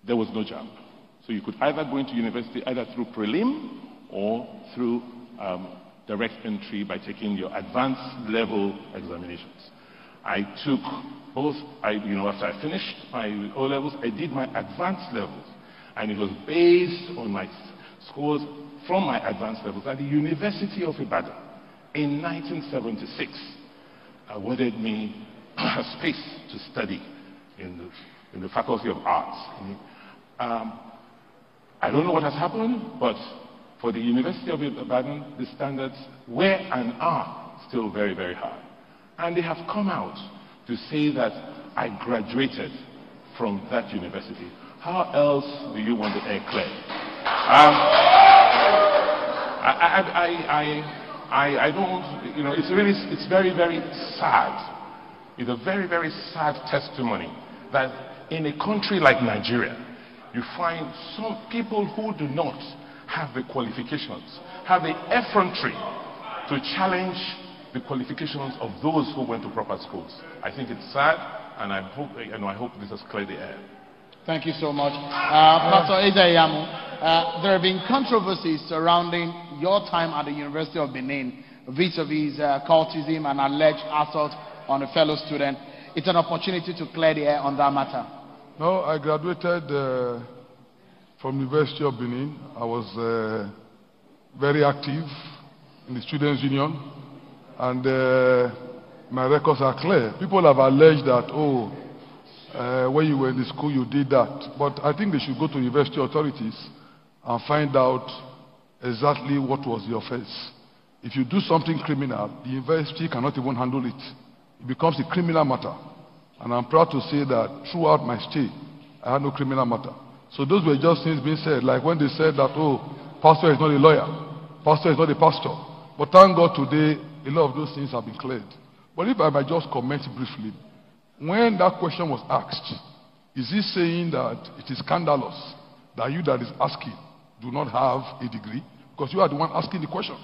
there was no JAMB. So you could either go into university either through prelim or through direct entry by taking your advanced level examinations. I took both, after I finished my O-levels, I did my advanced levels, and it was based on my scores from my advanced levels at the University of Ibadan in 1976. Awarded me a space to study in the Faculty of Arts. I don't know what has happened, but for the University of Ibadan, the standards were and are still very, very high. And they have come out to say that I graduated from that university. How else do you want the air clear? I don't, it's very, very sad. It's a very, very sad testimony that in a country like Nigeria, you find some people who do not have the qualifications, have the effrontery to challenge the qualifications of those who went to proper schools. I think it's sad, and I hope this has cleared the air. Thank you so much. Pastor Ize-iyamu, there have been controversies surrounding your time at the University of Benin vis-a-vis cultism and alleged assault on a fellow student. It's an opportunity to clear the air on that matter. No, I graduated from University of Benin. I was very active in the Students' Union, and my records are clear. People have alleged that, when you were in the school, you did that. But I think they should go to university authorities and find out exactly what was the offense. If you do something criminal, the university cannot even handle it. It becomes a criminal matter. And I'm proud to say that throughout my stay, I had no criminal matter. So those were just things being said, like when they said that, pastor is not a lawyer, pastor is not a pastor. But thank God today, a lot of those things have been cleared. But if I might just comment briefly, when that question was asked, is he saying that it is scandalous that you that is asking do not have a degree? Because you are the one asking the question.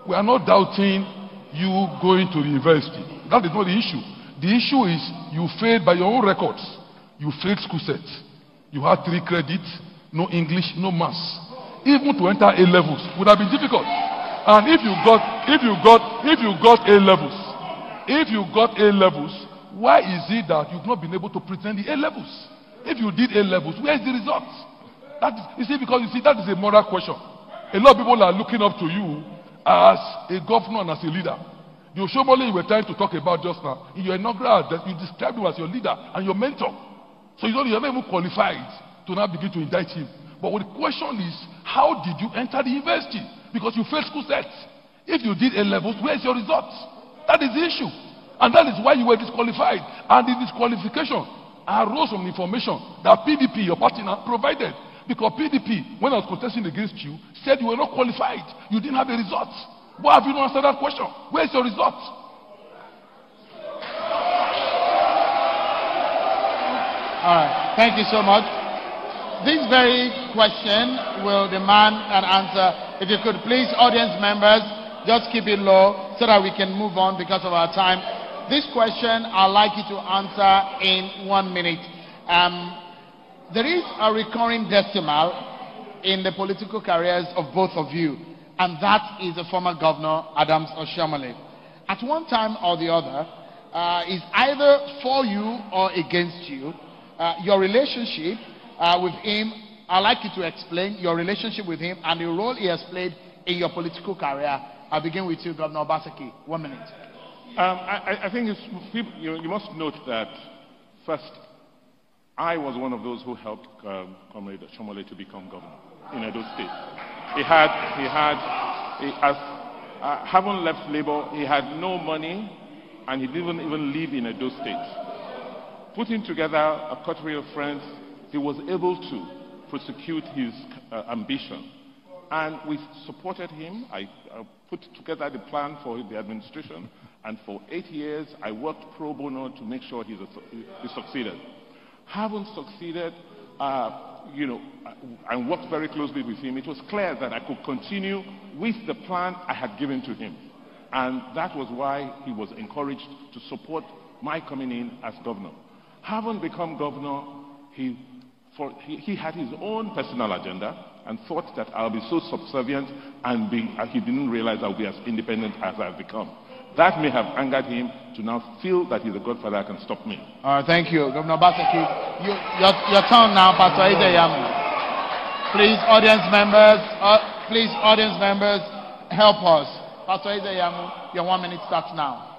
We are not doubting you going to the university. That is not the issue. The issue is you failed by your own records. You failed school sets. You had 3 credits, no English, no maths. Even to enter A levels would have been difficult. And if you got A levels, why is it that you've not been able to present the A levels? If you did A levels, where is the result? Because that is a moral question. A lot of people are looking up to you as a governor and as a leader. The Osagie you were trying to talk about just now, in your inaugural address, you described him as your leader and your mentor. So you're not even qualified to now begin to indict him. But the question is, how did you enter the university? Because you failed school sets. If you did A levels, where's your result? That is the issue. And that is why you were disqualified. And the disqualification arose from information that PDP, your partner, provided. Because PDP, when I was contesting against you, said you were not qualified. You didn't have a result. Why have you not answered that question? Where's your result? All right. Thank you so much. this very question will demand an answer. If you could please, audience members, just keep it low so that we can move on because of our time. This question I'd like you to answer in 1 minute. There is a recurring decimal in the political careers of both of you, and that is the former governor, Adams Oshiomhole. At one time or the other, is either for you or against you. Your relationship with him, I'd like you to explain your relationship with him and the role he has played in your political career. I'll begin with you, Governor Abaseki. 1 minute. I think you must note that, first, I was one of those who helped Comrade Oshiomhole to become governor in Edo State. Having left Labour, he had no money, and he didn't even live in Edo State. Putting together a coterie of friends, he was able to prosecute his ambition. And we supported him. I put together the plan for the administration, and for 8 years, I worked pro bono to make sure he succeeded. Having succeeded, and worked very closely with him, it was clear that I could continue with the plan I had given to him. And that was why he was encouraged to support my coming in as governor. Having become governor, he had his own personal agenda and thought that I'll be so subservient and he didn't realize I'll be as independent as I've become. That may have angered him to now feel that he's a godfather that can stop me. Thank you, Governor Abaseki. Your turn now, Pastor Ize-iyamu. Please, audience members, help us. Pastor Ize-iyamu, your 1 minute starts now.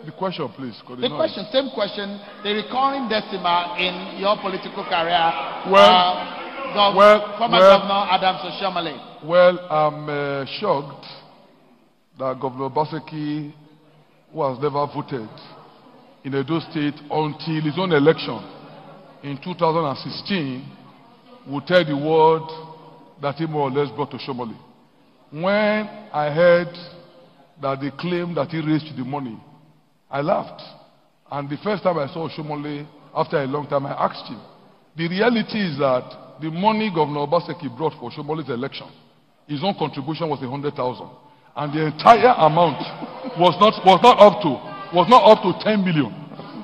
The question, please. The question, same question. The recurring decimal in your political career. Former Governor Adams Oshiomhole. Well, I'm shocked that Governor Abaseki, who has never voted in Edo State until his own election in 2016, would tell the world that he more or less brought Oshiomhole. When I heard that they claimed that he raised the money, I laughed. And the first time I saw Oshiomhole, after a long time, I asked him. The reality is that the money Governor Abaseki brought for Oshiomhole's election, his own contribution was 100,000. And the entire amount was not up to 10 million.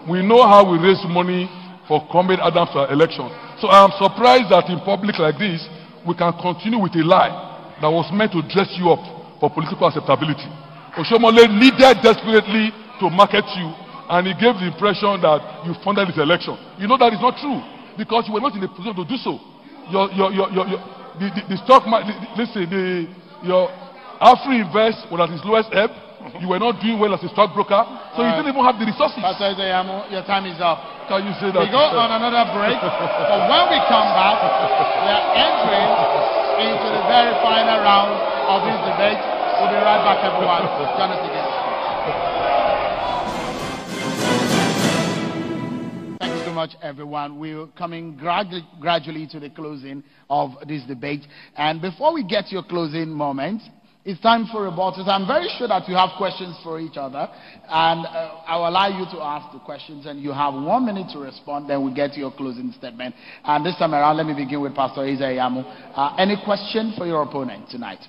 We know how we raise money for Comrade Adams' election. So I am surprised that in public like this, we can continue with a lie that was meant to dress you up for political acceptability. Oshiomhole needed desperately to market you, and he gave the impression that you funded his election. You know that is not true, because you were not in a position to do so. The stock market, your Afri Invest was at its lowest ebb. You were not doing well as a stockbroker, so you didn't even have the resources. Pastor Ize-iyamu, your time is up. Can you say that? We go on another break, but when we come back, we are entering into the very final round of this debate. We'll be right back, everyone. Join us again. Thank you so much, everyone. We're coming gradually to the closing of this debate. And before we get to your closing moment, it's time for rebuttals. I'm very sure that you have questions for each other, and I will allow you to ask the questions, and you have 1 minute to respond, then we'll get to your closing statement. And this time around, let me begin with Pastor Ize-iyamu. Any question for your opponent tonight?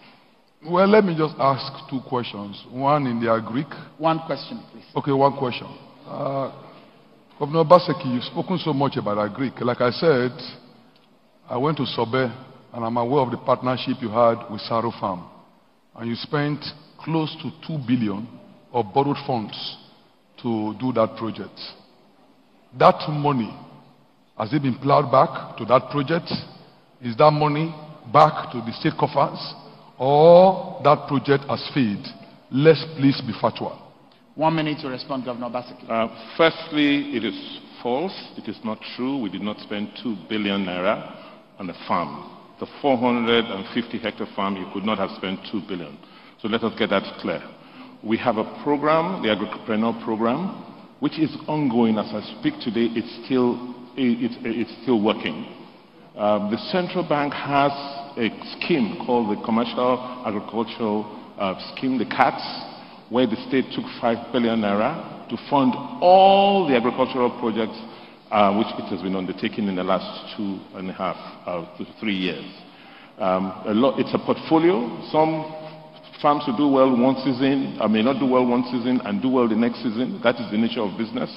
Well, let me just ask 2 questions. One in their Greek. 1 question, please. Okay, 1 question. Governor Abaseki, you've spoken so much about our Greek. Like I said, I went to Sobe, and I'm aware of the partnership you had with Saro Farm. And you spent close to 2 billion of borrowed funds to do that project. That money, has it been plowed back to that project? Is that money back to the state coffers? Or that project has failed? Let's please be factual. 1 minute to respond, Governor Abaseki. Firstly, it is false. It is not true. We did not spend 2 billion naira on the farm. The 450-hectare farm, you could not have spent 2 billion. So let us get that clear. We have a program, the Agripreneur program, which is ongoing as I speak today. It's still working. The central bank has a scheme called the Commercial Agricultural Scheme, the CATS, where the state took 5 billion naira to fund all the agricultural projects which it has been undertaking in the last 2.5 to 3 years. It's a portfolio. Some farms will do well one season, may not do well one season and do well the next season. That is the nature of business.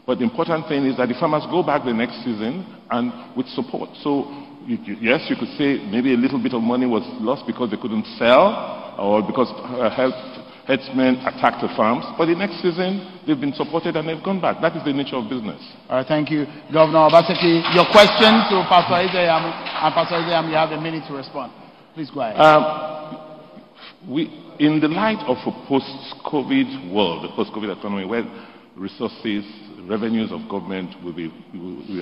But the important thing is that the farmers go back the next season and with support. So yes, you could say maybe a little bit of money was lost because they couldn't sell or because herdsmen attacked the farms. But the next season, they've been supported and they've gone back. That is the nature of business. All right, thank you. Governor Abaseki, your question to Pastor Ize-iyamu. And Pastor Ize-iyamu, you have a minute to respond. Please go ahead. In the light of a post-COVID world, a post-COVID economy where resources, revenues of government will be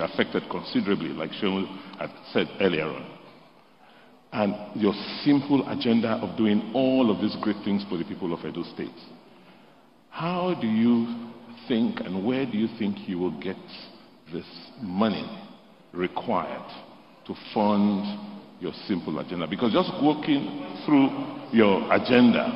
affected considerably, like Sean had said earlier on, and your simple agenda of doing all of these great things for the people of Edo State, how do you think and where do you think you will get this money required to fund your simple agenda? Because just walking through your agenda,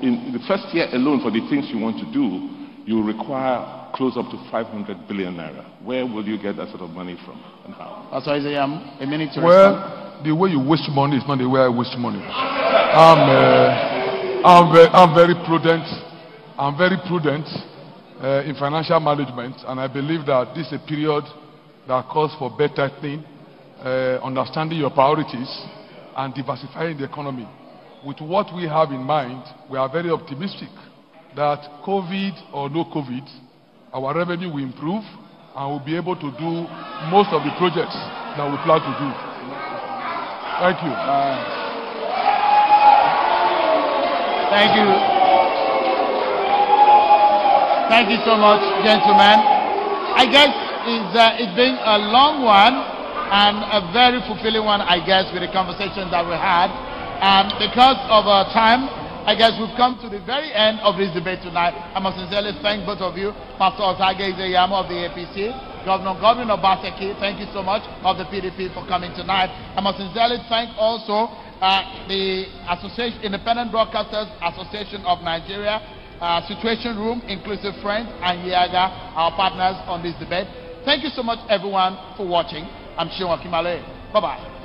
in the first year alone for the things you want to do, you require close up to 500 billion naira. Where will you get that sort of money from and how? Pastor Ize-iyamu, a minute to respond. Well, the way you waste money is not the way I waste money. I'm very prudent. I'm very prudent in financial management, and I believe that this is a period that calls for better thing, understanding your priorities, and diversifying the economy. With what we have in mind, we are very optimistic that COVID or no COVID, our revenue will improve and we'll be able to do most of the projects that we plan to do. Thank you. Thank you. Thank you so much, gentlemen. I guess it's been a long one and a very fulfilling one, I guess, with the conversations that we had. And because of our time, I guess we've come to the very end of this debate tonight. I must sincerely thank both of you, Pastor Osagie Ize-iyamu of the APC, Governor Godwin of Abaseki, thank you so much, of the PDP for coming tonight. I must sincerely thank also the Independent Broadcasters Association of Nigeria, Situation Room, Inclusive Friends, and Yaga, our partners on this debate. Thank you so much, everyone, for watching. I'm Sean Akimale. Bye-bye.